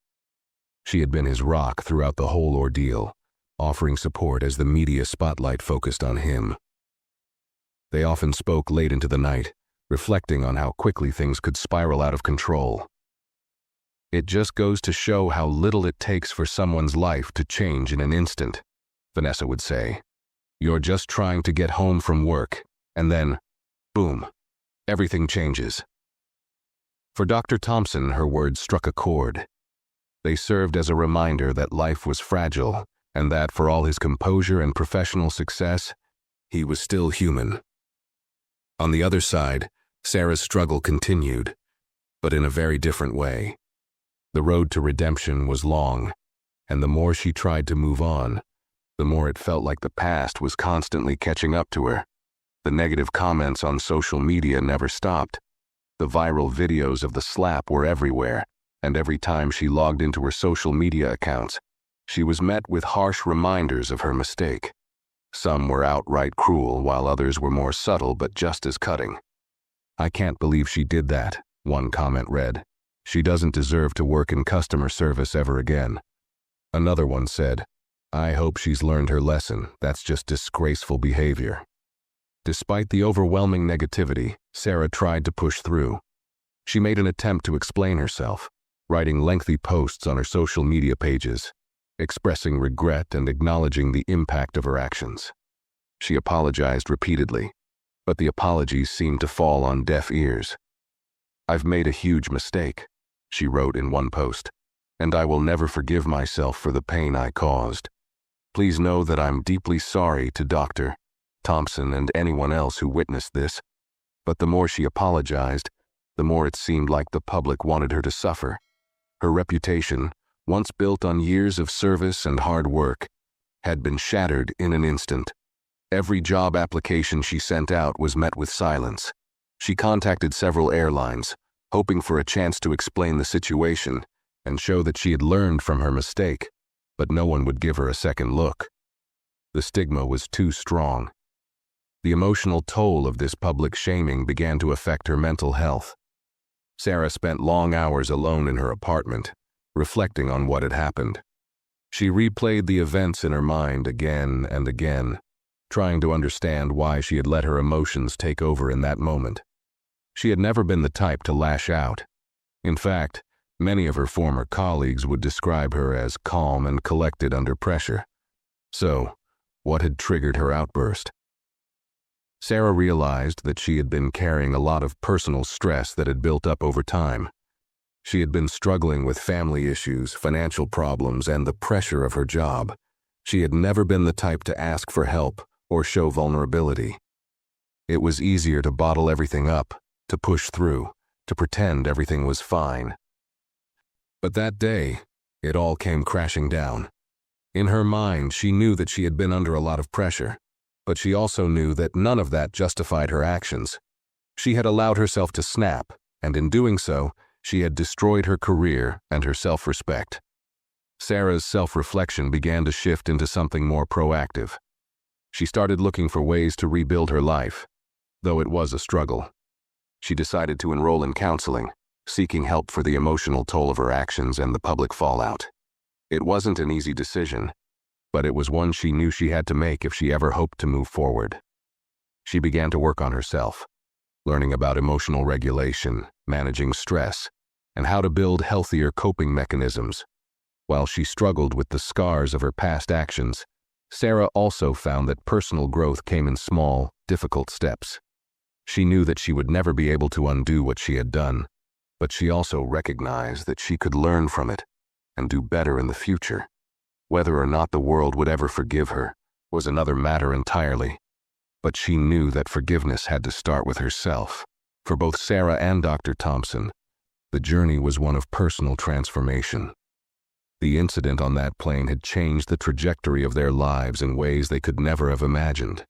She had been his rock throughout the whole ordeal, offering support as the media spotlight focused on him. They often spoke late into the night, reflecting on how quickly things could spiral out of control. "It just goes to show how little it takes for someone's life to change in an instant," Vanessa would say. "You're just trying to get home from work, and then, boom, everything changes." For Dr. Thompson, her words struck a chord. They served as a reminder that life was fragile, and that for all his composure and professional success, he was still human. On the other side, Sarah's struggle continued, but in a very different way. The road to redemption was long, and the more she tried to move on, the more it felt like the past was constantly catching up to her. The negative comments on social media never stopped. The viral videos of the slap were everywhere, and every time she logged into her social media accounts, she was met with harsh reminders of her mistake. Some were outright cruel, while others were more subtle but just as cutting. "I can't believe she did that," one comment read. "She doesn't deserve to work in customer service ever again." Another one said, "I hope she's learned her lesson. That's just disgraceful behavior." Despite the overwhelming negativity, Sarah tried to push through. She made an attempt to explain herself, writing lengthy posts on her social media pages, expressing regret and acknowledging the impact of her actions. She apologized repeatedly, but the apologies seemed to fall on deaf ears. "I've made a huge mistake," she wrote in one post, "and I will never forgive myself for the pain I caused. Please know that I'm deeply sorry to Dr. Thompson and anyone else who witnessed this." But the more she apologized, the more it seemed like the public wanted her to suffer. Her reputation, once built on years of service and hard work, had been shattered in an instant. Every job application she sent out was met with silence. She contacted several airlines, hoping for a chance to explain the situation and show that she had learned from her mistake, but no one would give her a second look. The stigma was too strong. The emotional toll of this public shaming began to affect her mental health. Sarah spent long hours alone in her apartment, reflecting on what had happened. She replayed the events in her mind again and again, trying to understand why she had let her emotions take over in that moment. She had never been the type to lash out. In fact, many of her former colleagues would describe her as calm and collected under pressure. So, what had triggered her outburst? Sarah realized that she had been carrying a lot of personal stress that had built up over time. She had been struggling with family issues, financial problems, and the pressure of her job. She had never been the type to ask for help or show vulnerability. It was easier to bottle everything up, to push through, to pretend everything was fine. But that day, it all came crashing down. In her mind, she knew that she had been under a lot of pressure, but she also knew that none of that justified her actions. She had allowed herself to snap, and in doing so, she had destroyed her career and her self-respect. Sarah's self-reflection began to shift into something more proactive. She started looking for ways to rebuild her life, though it was a struggle. She decided to enroll in counseling, seeking help for the emotional toll of her actions and the public fallout. It wasn't an easy decision, but it was one she knew she had to make if she ever hoped to move forward. She began to work on herself, learning about emotional regulation, managing stress, and how to build healthier coping mechanisms. While she struggled with the scars of her past actions, Sarah also found that personal growth came in small, difficult steps. She knew that she would never be able to undo what she had done, but she also recognized that she could learn from it and do better in the future. Whether or not the world would ever forgive her was another matter entirely, but she knew that forgiveness had to start with herself. For both Sarah and Dr. Thompson, the journey was one of personal transformation. The incident on that plane had changed the trajectory of their lives in ways they could never have imagined.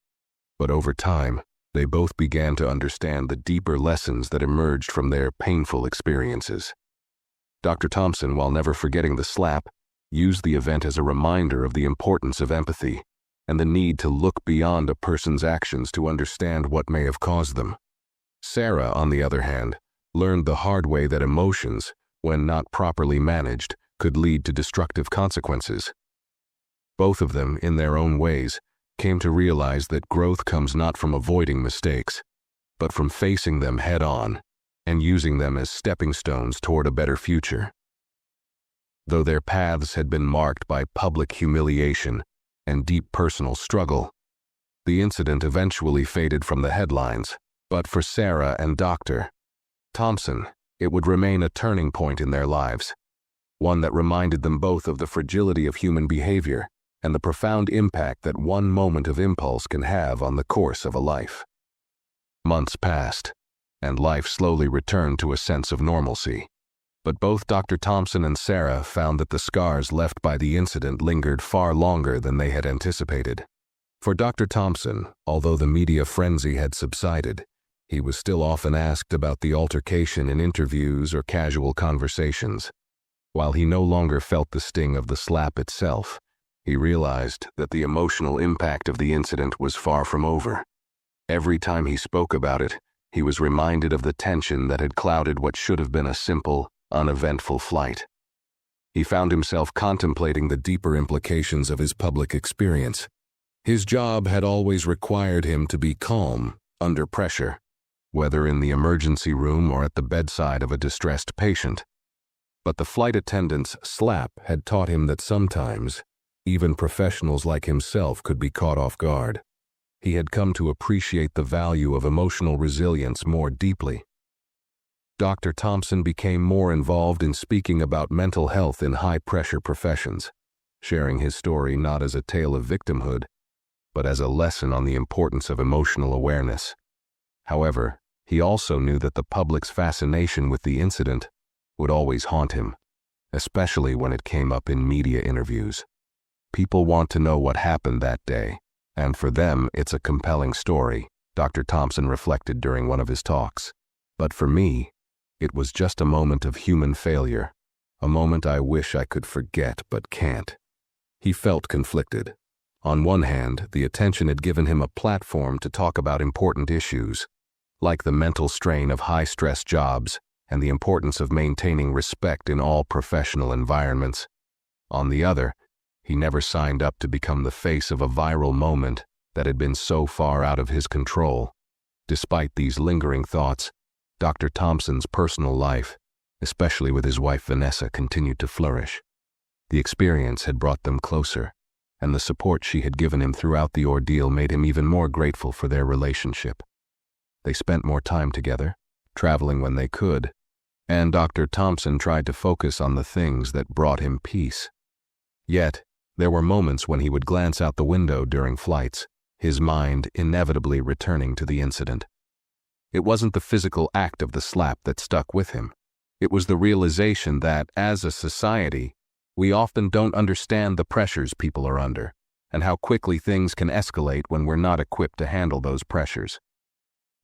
But over time, they both began to understand the deeper lessons that emerged from their painful experiences. Dr. Thompson, while never forgetting the slap, used the event as a reminder of the importance of empathy and the need to look beyond a person's actions to understand what may have caused them. Sarah, on the other hand, learned the hard way that emotions, when not properly managed, could lead to destructive consequences. Both of them, in their own ways, came to realize that growth comes not from avoiding mistakes, but from facing them head-on and using them as stepping stones toward a better future. Though their paths had been marked by public humiliation and deep personal struggle, the incident eventually faded from the headlines. But for Sarah and Dr. Thompson, it would remain a turning point in their lives, one that reminded them both of the fragility of human behavior and the profound impact that one moment of impulse can have on the course of a life. Months passed, and life slowly returned to a sense of normalcy. But both Dr. Thompson and Sarah found that the scars left by the incident lingered far longer than they had anticipated. For Dr. Thompson, although the media frenzy had subsided, he was still often asked about the altercation in interviews or casual conversations. While he no longer felt the sting of the slap itself, he realized that the emotional impact of the incident was far from over. Every time he spoke about it, he was reminded of the tension that had clouded what should have been a simple, uneventful flight. He found himself contemplating the deeper implications of his public experience. His job had always required him to be calm under pressure, whether in the emergency room or at the bedside of a distressed patient. But the flight attendant's slap had taught him that sometimes, even professionals like himself could be caught off guard. he had come to appreciate the value of emotional resilience more deeply. Dr. Thompson became more involved in speaking about mental health in high-pressure professions, sharing his story not as a tale of victimhood, but as a lesson on the importance of emotional awareness. However, he also knew that the public's fascination with the incident would always haunt him, especially when it came up in media interviews. People want to know what happened that day, and for them it's a compelling story, Dr. Thompson reflected during one of his talks. But for me, it was just a moment of human failure, a moment I wish I could forget but can't. He felt conflicted. On one hand, the attention had given him a platform to talk about important issues, like the mental strain of high-stress jobs and the importance of maintaining respect in all professional environments. On the other, he never signed up to become the face of a viral moment that had been so far out of his control. Despite these lingering thoughts, Dr. Thompson's personal life, especially with his wife Vanessa, continued to flourish. The experience had brought them closer, and the support she had given him throughout the ordeal made him even more grateful for their relationship. They spent more time together, traveling when they could, and Dr. Thompson tried to focus on the things that brought him peace. Yet, there were moments when he would glance out the window during flights, his mind inevitably returning to the incident. It wasn't the physical act of the slap that stuck with him. It was the realization that, as a society, we often don't understand the pressures people are under, and how quickly things can escalate when we're not equipped to handle those pressures.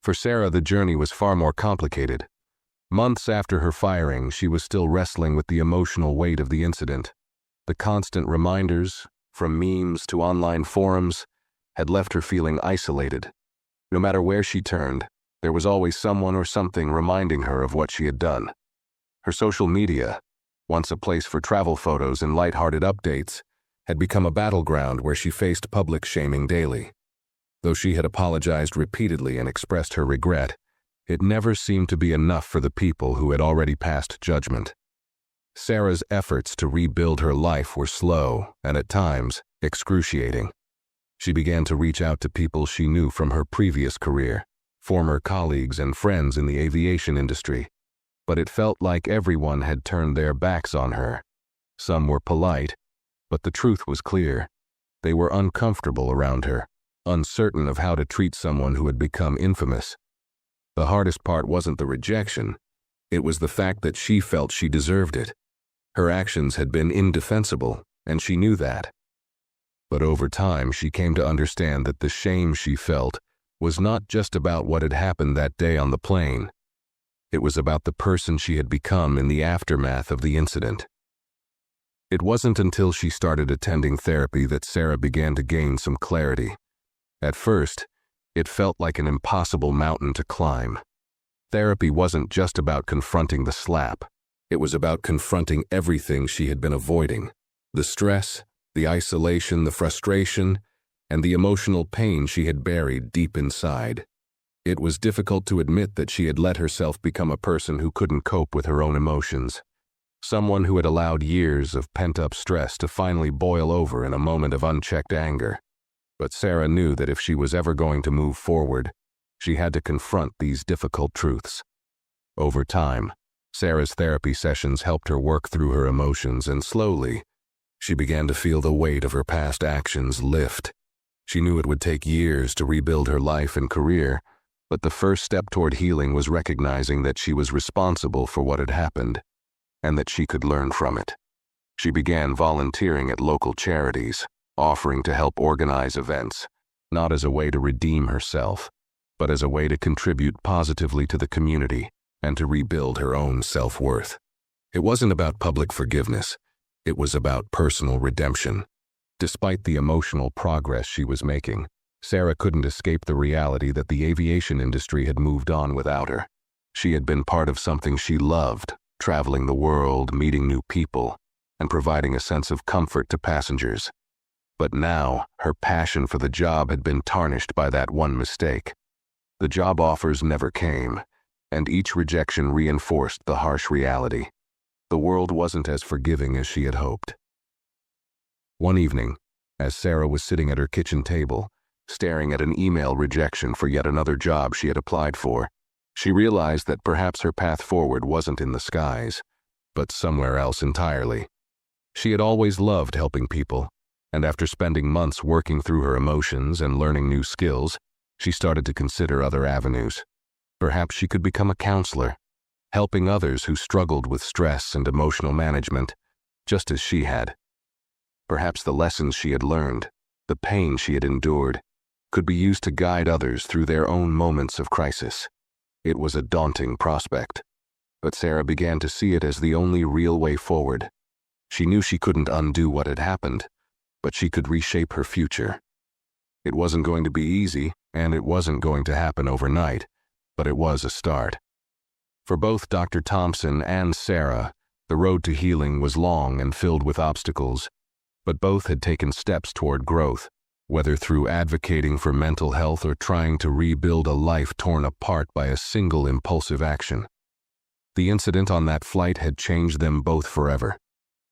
For Sarah, the journey was far more complicated. Months after her firing, she was still wrestling with the emotional weight of the incident. The constant reminders, from memes to online forums, had left her feeling isolated. No matter where she turned, there was always someone or something reminding her of what she had done. Her social media, once a place for travel photos and lighthearted updates, had become a battleground where she faced public shaming daily. Though she had apologized repeatedly and expressed her regret, it never seemed to be enough for the people who had already passed judgment. Sarah's efforts to rebuild her life were slow and, at times, excruciating. She began to reach out to people she knew from her previous career, former colleagues and friends in the aviation industry, but it felt like everyone had turned their backs on her. Some were polite, but the truth was clear. They were uncomfortable around her, uncertain of how to treat someone who had become infamous. The hardest part wasn't the rejection. It was the fact that she felt she deserved it. Her actions had been indefensible, and she knew that. But over time, she came to understand that the shame she felt was not just about what had happened that day on the plane. It was about the person she had become in the aftermath of the incident. It wasn't until she started attending therapy that Sarah began to gain some clarity. At first, it felt like an impossible mountain to climb. Therapy wasn't just about confronting the slap. It was about confronting everything she had been avoiding: the stress, the isolation, the frustration, and the emotional pain she had buried deep inside. It was difficult to admit that she had let herself become a person who couldn't cope with her own emotions, someone who had allowed years of pent-up stress to finally boil over in a moment of unchecked anger. But Sarah knew that if she was ever going to move forward, she had to confront these difficult truths. Over time, Sarah's therapy sessions helped her work through her emotions, and slowly, she began to feel the weight of her past actions lift. She knew it would take years to rebuild her life and career, but the first step toward healing was recognizing that she was responsible for what had happened, and that she could learn from it. She began volunteering at local charities, offering to help organize events, not as a way to redeem herself, but as a way to contribute positively to the community and to rebuild her own self-worth. It wasn't about public forgiveness. It was about personal redemption. Despite the emotional progress she was making, Sarah couldn't escape the reality that the aviation industry had moved on without her. She had been part of something she loved, traveling the world, meeting new people, and providing a sense of comfort to passengers. But now, her passion for the job had been tarnished by that one mistake. The job offers never came, and each rejection reinforced the harsh reality. The world wasn't as forgiving as she had hoped. One evening, as Sarah was sitting at her kitchen table, staring at an email rejection for yet another job she had applied for. She realized that perhaps her path forward wasn't in the skies, but somewhere else entirely. She had always loved helping people, and after spending months working through her emotions and learning new skills, she started to consider other avenues. Perhaps she could become a counselor, helping others who struggled with stress and emotional management, just as she had. Perhaps the lessons she had learned, the pain she had endured, could be used to guide others through their own moments of crisis. It was a daunting prospect, but Sarah began to see it as the only real way forward. She knew she couldn't undo what had happened, but she could reshape her future. It wasn't going to be easy, and it wasn't going to happen overnight, but it was a start. For both Dr. Thompson and Sarah, the road to healing was long and filled with obstacles, but both had taken steps toward growth, whether through advocating for mental health or trying to rebuild a life torn apart by a single impulsive action. The incident on that flight had changed them both forever,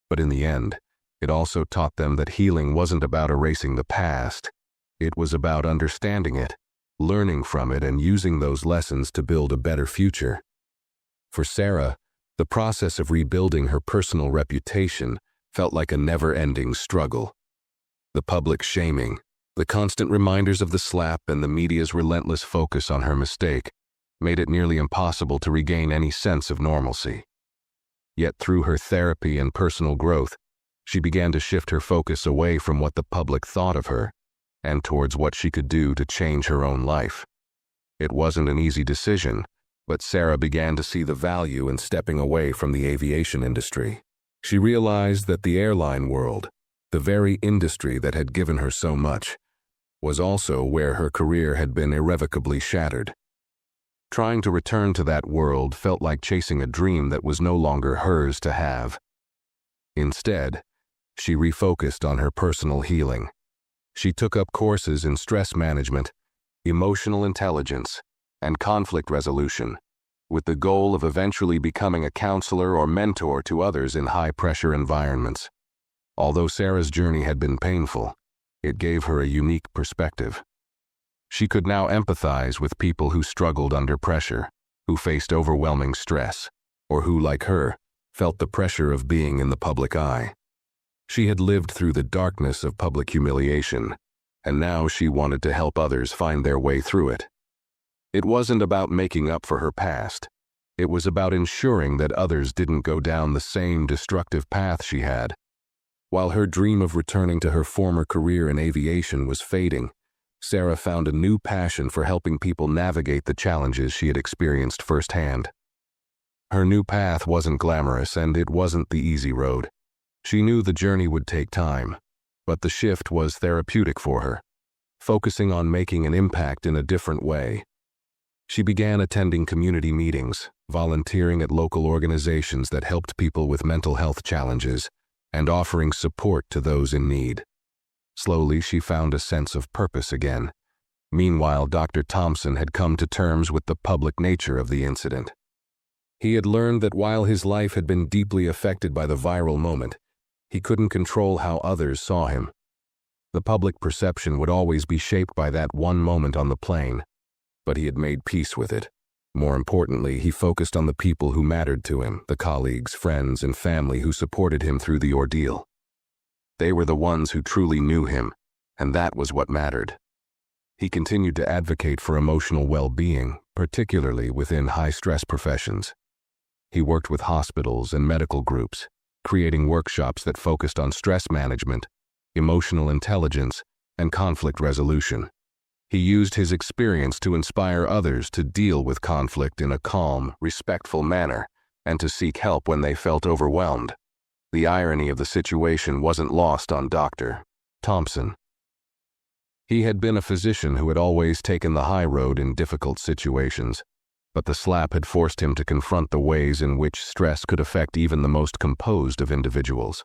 but in the end, it also taught them that healing wasn't about erasing the past. It was about understanding it, learning from it, and using those lessons to build a better future. For Sarah, the process of rebuilding her personal reputation felt like a never-ending struggle. The public shaming, the constant reminders of the slap, and the media's relentless focus on her mistake made it nearly impossible to regain any sense of normalcy. Yet through her therapy and personal growth, she began to shift her focus away from what the public thought of her and towards what she could do to change her own life. It wasn't an easy decision, but Sarah began to see the value in stepping away from the aviation industry. She realized that the airline world, the very industry that had given her so much, was also where her career had been irrevocably shattered. Trying to return to that world felt like chasing a dream that was no longer hers to have. Instead, she refocused on her personal healing. She took up courses in stress management, emotional intelligence, and conflict resolution, with the goal of eventually becoming a counselor or mentor to others in high-pressure environments. Although Sarah's journey had been painful, it gave her a unique perspective. She could now empathize with people who struggled under pressure, who faced overwhelming stress, or who, like her, felt the pressure of being in the public eye. She had lived through the darkness of public humiliation, and now she wanted to help others find their way through it. It wasn't about making up for her past. It was about ensuring that others didn't go down the same destructive path she had. While her dream of returning to her former career in aviation was fading, Sarah found a new passion for helping people navigate the challenges she had experienced firsthand. Her new path wasn't glamorous, and it wasn't the easy road. She knew the journey would take time, but the shift was therapeutic for her, focusing on making an impact in a different way. She began attending community meetings, volunteering at local organizations that helped people with mental health challenges, and offering support to those in need. Slowly, she found a sense of purpose again. Meanwhile, Dr. Thompson had come to terms with the public nature of the incident. He had learned that while his life had been deeply affected by the viral moment, he couldn't control how others saw him. The public perception would always be shaped by that one moment on the plane, but he had made peace with it. More importantly, he focused on the people who mattered to him, the colleagues, friends, and family who supported him through the ordeal. They were the ones who truly knew him, and that was what mattered. He continued to advocate for emotional well-being, particularly within high-stress professions. He worked with hospitals and medical groups, creating workshops that focused on stress management, emotional intelligence, and conflict resolution. He used his experience to inspire others to deal with conflict in a calm, respectful manner, and to seek help when they felt overwhelmed. The irony of the situation wasn't lost on Dr. Thompson. He had been a physician who had always taken the high road in difficult situations, but the slap had forced him to confront the ways in which stress could affect even the most composed of individuals.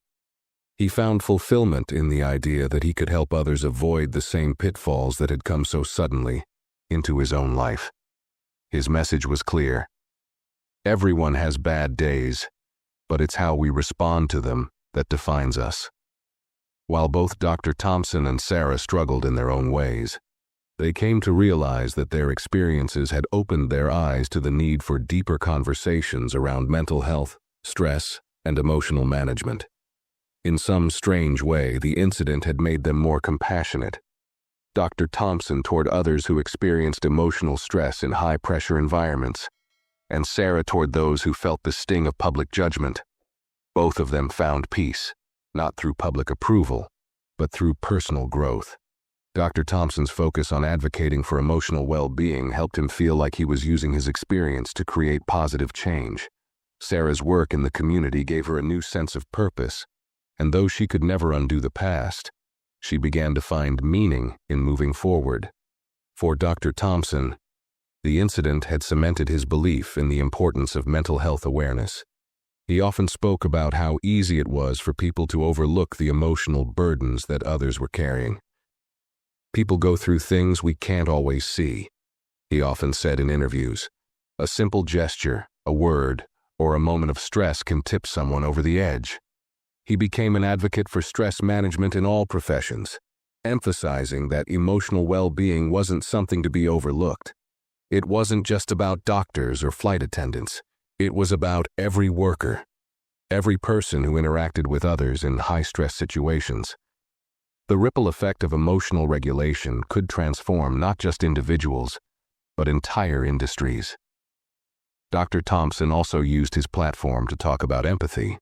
He found fulfillment in the idea that he could help others avoid the same pitfalls that had come so suddenly into his own life. His message was clear. Everyone has bad days, but it's how we respond to them that defines us. While both Dr. Thompson and Sarah struggled in their own ways, They came to realize that their experiences had opened their eyes to the need for deeper conversations around mental health, stress, and emotional management. In some strange way, the incident had made them more compassionate. Dr. Thompson toward others who experienced emotional stress in high-pressure environments, and Sarah toward those who felt the sting of public judgment. Both of them found peace, not through public approval, but through personal growth. Dr. Thompson's focus on advocating for emotional well-being helped him feel like he was using his experience to create positive change. Sarah's work in the community gave her a new sense of purpose, and though she could never undo the past, she began to find meaning in moving forward. For Dr. Thompson, the incident had cemented his belief in the importance of mental health awareness. He often spoke about how easy it was for people to overlook the emotional burdens that others were carrying. People go through things we can't always see, he often said in interviews. A simple gesture, a word, or a moment of stress can tip someone over the edge. He became an advocate for stress management in all professions, emphasizing that emotional well-being wasn't something to be overlooked. It wasn't just about doctors or flight attendants. It was about every worker, every person who interacted with others in high-stress situations. The ripple effect of emotional regulation could transform not just individuals, but entire industries. Dr. Thompson also used his platform to talk about empathy.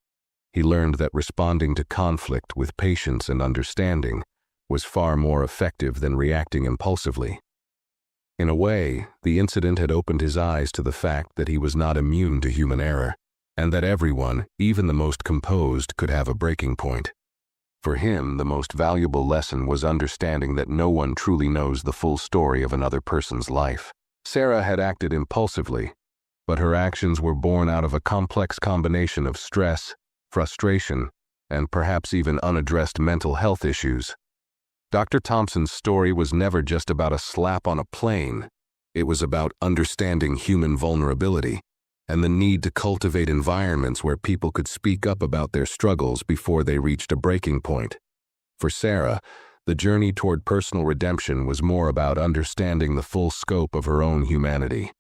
He learned that responding to conflict with patience and understanding was far more effective than reacting impulsively. In a way, the incident had opened his eyes to the fact that he was not immune to human error, and that everyone, even the most composed, could have a breaking point. For him, the most valuable lesson was understanding that no one truly knows the full story of another person's life. Sarah had acted impulsively, but her actions were born out of a complex combination of stress, frustration, and perhaps even unaddressed mental health issues. Dr. Thompson's story was never just about a slap on a plane. It was about understanding human vulnerability and the need to cultivate environments where people could speak up about their struggles before they reached a breaking point. For Sarah, the journey toward personal redemption was more about understanding the full scope of her own humanity.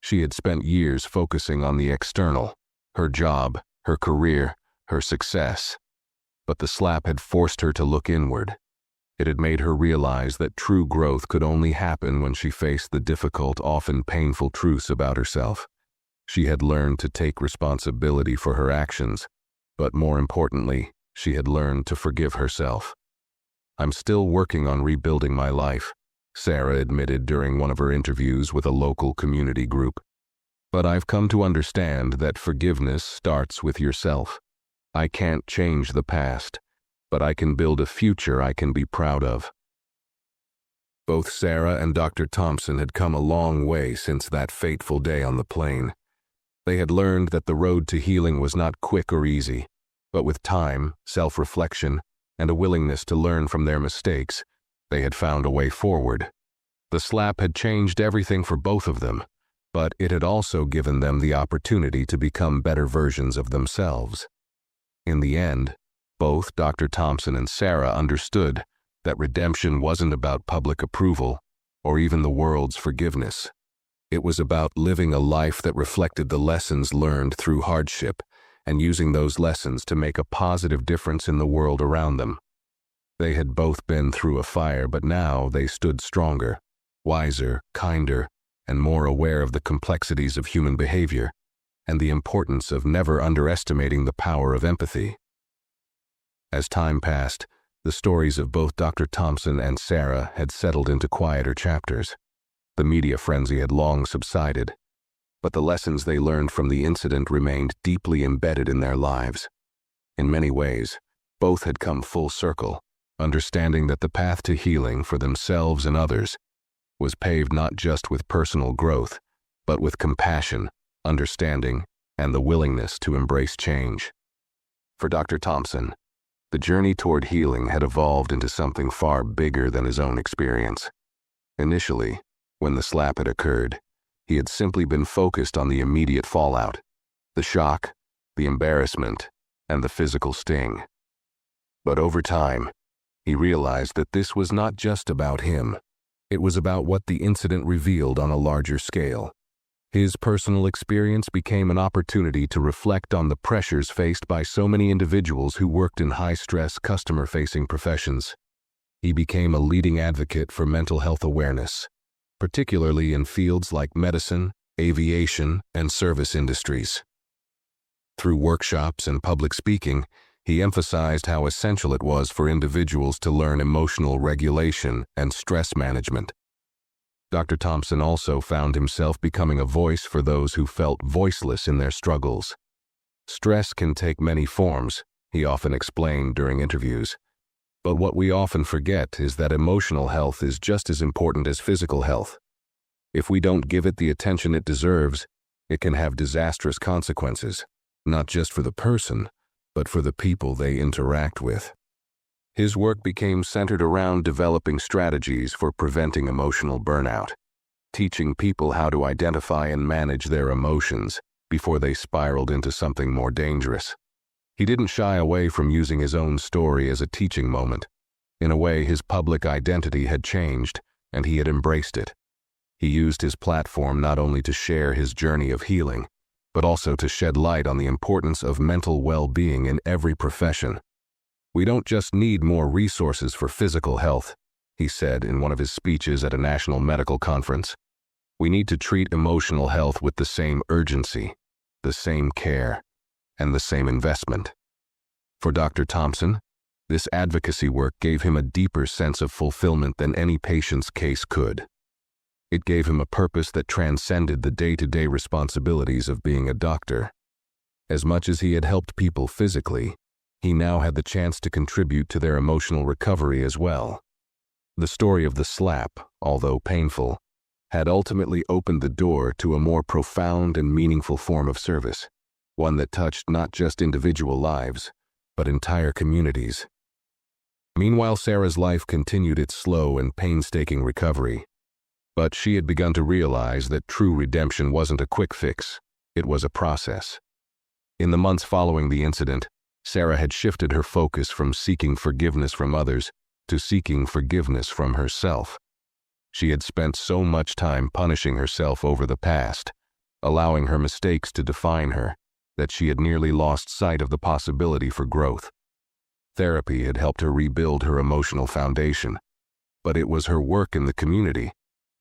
She had spent years focusing on the external, her job, her career, her success. But the slap had forced her to look inward. It had made her realize that true growth could only happen when she faced the difficult, often painful truths about herself. She had learned to take responsibility for her actions, but more importantly, she had learned to forgive herself. "I'm still working on rebuilding my life," Sarah admitted during one of her interviews with a local community group. "But I've come to understand that forgiveness starts with yourself. I can't change the past, but I can build a future I can be proud of." Both Sarah and Dr. Thompson had come a long way since that fateful day on the plane. They had learned that the road to healing was not quick or easy, but with time, self-reflection, and a willingness to learn from their mistakes, they had found a way forward. The slap had changed everything for both of them, but it had also given them the opportunity to become better versions of themselves. In the end, both Dr. Thompson and Sarah understood that redemption wasn't about public approval or even the world's forgiveness. It was about living a life that reflected the lessons learned through hardship and using those lessons to make a positive difference in the world around them. They had both been through a fire, but now they stood stronger, wiser, kinder, and more aware of the complexities of human behavior and the importance of never underestimating the power of empathy. As time passed, the stories of both Dr. Thompson and Sarah had settled into quieter chapters. The media frenzy had long subsided, but the lessons they learned from the incident remained deeply embedded in their lives. In many ways, both had come full circle, understanding that the path to healing for themselves and others was paved not just with personal growth, but with compassion, understanding, and the willingness to embrace change. For Dr. Thompson, the journey toward healing had evolved into something far bigger than his own experience. Initially, when the slap had occurred, he had simply been focused on the immediate fallout, the shock, the embarrassment, and the physical sting. But over time, he realized that this was not just about him. It was about what the incident revealed on a larger scale. His personal experience became an opportunity to reflect on the pressures faced by so many individuals who worked in high-stress, customer-facing professions. He became a leading advocate for mental health awareness, particularly in fields like medicine, aviation, and service industries. Through workshops and public speaking, he emphasized how essential it was for individuals to learn emotional regulation and stress management. Dr. Thompson also found himself becoming a voice for those who felt voiceless in their struggles. Stress can take many forms, he often explained during interviews. But what we often forget is that emotional health is just as important as physical health. If we don't give it the attention it deserves, it can have disastrous consequences, not just for the person, but for the people they interact with. His work became centered around developing strategies for preventing emotional burnout, teaching people how to identify and manage their emotions before they spiraled into something more dangerous. He didn't shy away from using his own story as a teaching moment. In a way, his public identity had changed, and he had embraced it. He used his platform not only to share his journey of healing, but also to shed light on the importance of mental well-being in every profession. "We don't just need more resources for physical health," he said in one of his speeches at a national medical conference. "We need to treat emotional health with the same urgency, the same care, and the same investment." For Dr. Thompson, this advocacy work gave him a deeper sense of fulfillment than any patient's case could. It gave him a purpose that transcended the day-to-day responsibilities of being a doctor. As much as he had helped people physically, he now had the chance to contribute to their emotional recovery as well. The story of the slap, although painful, had ultimately opened the door to a more profound and meaningful form of service, one that touched not just individual lives, but entire communities. Meanwhile, Sarah's life continued its slow and painstaking recovery, but she had begun to realize that true redemption wasn't a quick fix, it was a process. In the months following the incident, Sarah had shifted her focus from seeking forgiveness from others to seeking forgiveness from herself. She had spent so much time punishing herself over the past, allowing her mistakes to define her, that she had nearly lost sight of the possibility for growth. Therapy had helped her rebuild her emotional foundation, but it was her work in the community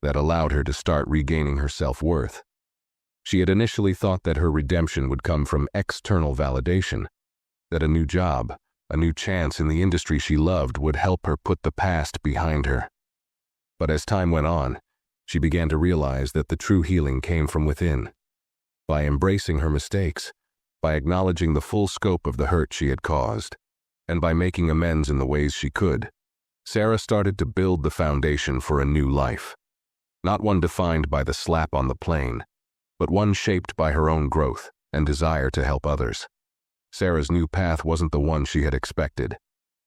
that allowed her to start regaining her self-worth. She had initially thought that her redemption would come from external validation, that a new job, a new chance in the industry she loved would help her put the past behind her. But as time went on, she began to realize that the true healing came from within. By embracing her mistakes, by acknowledging the full scope of the hurt she had caused, and by making amends in the ways she could, Sarah started to build the foundation for a new life. Not one defined by the slap on the plane, but one shaped by her own growth and desire to help others. Sarah's new path wasn't the one she had expected,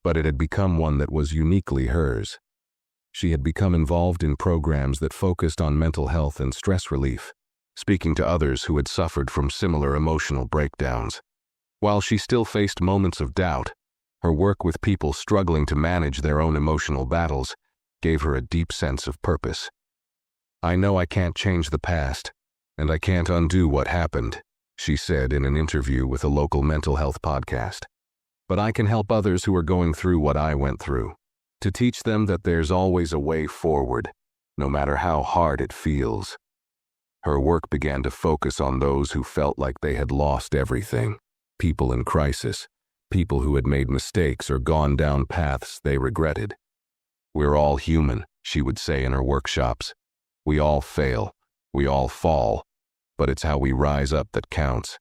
but it had become one that was uniquely hers. She had become involved in programs that focused on mental health and stress relief, speaking to others who had suffered from similar emotional breakdowns. While she still faced moments of doubt, her work with people struggling to manage their own emotional battles gave her a deep sense of purpose. "I know I can't change the past, and I can't undo what happened," she said in an interview with a local mental health podcast. "But I can help others who are going through what I went through, to teach them that there's always a way forward, no matter how hard it feels." Her work began to focus on those who felt like they had lost everything, people in crisis, people who had made mistakes or gone down paths they regretted. "We're all human," she would say in her workshops. "We all fail, we all fall, but it's how we rise up that counts."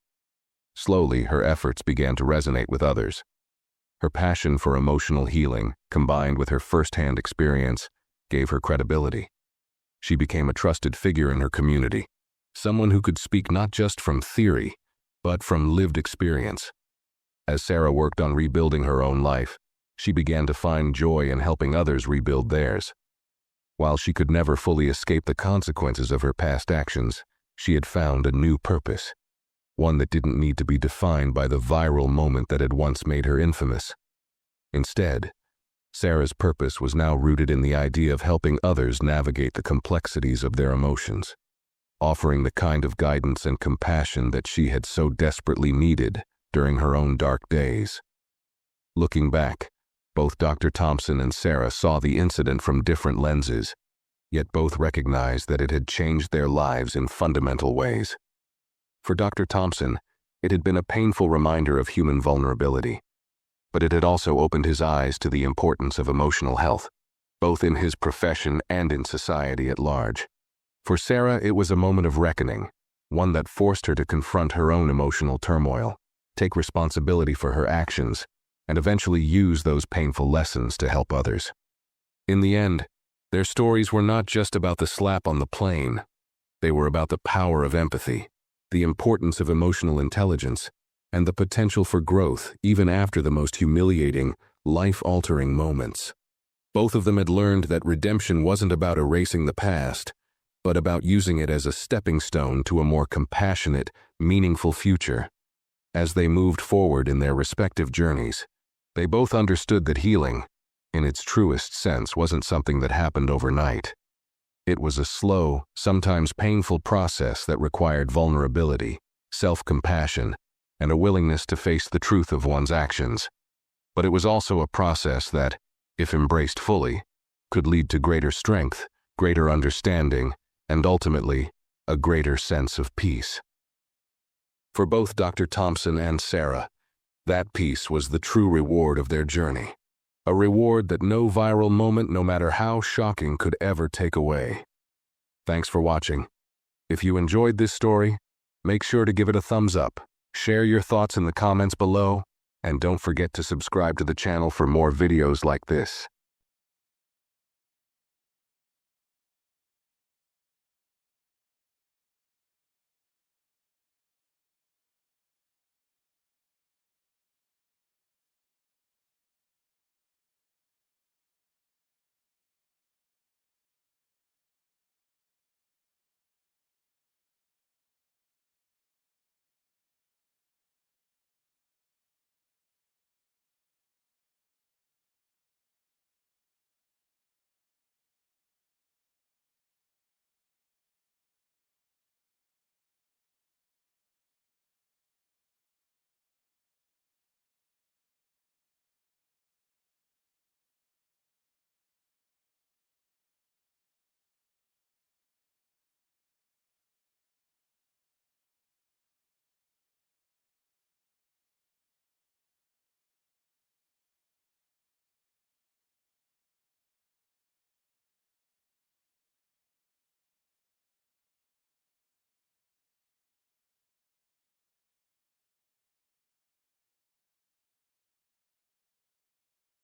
Slowly, her efforts began to resonate with others. Her passion for emotional healing, combined with her first-hand experience, gave her credibility. She became a trusted figure in her community, someone who could speak not just from theory, but from lived experience. As Sarah worked on rebuilding her own life, she began to find joy in helping others rebuild theirs. While she could never fully escape the consequences of her past actions, she had found a new purpose, one that didn't need to be defined by the viral moment that had once made her infamous. Instead, Sarah's purpose was now rooted in the idea of helping others navigate the complexities of their emotions, offering the kind of guidance and compassion that she had so desperately needed during her own dark days. Looking back, both Dr. Thompson and Sarah saw the incident from different lenses, yet both recognized that it had changed their lives in fundamental ways. For Dr. Thompson, it had been a painful reminder of human vulnerability, but it had also opened his eyes to the importance of emotional health, both in his profession and in society at large. For Sarah, it was a moment of reckoning, one that forced her to confront her own emotional turmoil, take responsibility for her actions, and eventually use those painful lessons to help others. In the end, their stories were not just about the slap on the plane. They were about the power of empathy, the importance of emotional intelligence, and the potential for growth even after the most humiliating, life-altering moments. Both of them had learned that redemption wasn't about erasing the past, but about using it as a stepping stone to a more compassionate, meaningful future. As they moved forward in their respective journeys, they both understood that healing, in its truest sense, wasn't something that happened overnight. It was a slow, sometimes painful process that required vulnerability, self-compassion, and a willingness to face the truth of one's actions. But it was also a process that, if embraced fully, could lead to greater strength, greater understanding, and ultimately, a greater sense of peace. For both Dr. Thompson and Sarah, that peace was the true reward of their journey, a reward that no viral moment, no matter how shocking, could ever take away. Thanks for watching. If you enjoyed this story, make sure to give it a thumbs up, share your thoughts in the comments below, and don't forget to subscribe to the channel for more videos like this.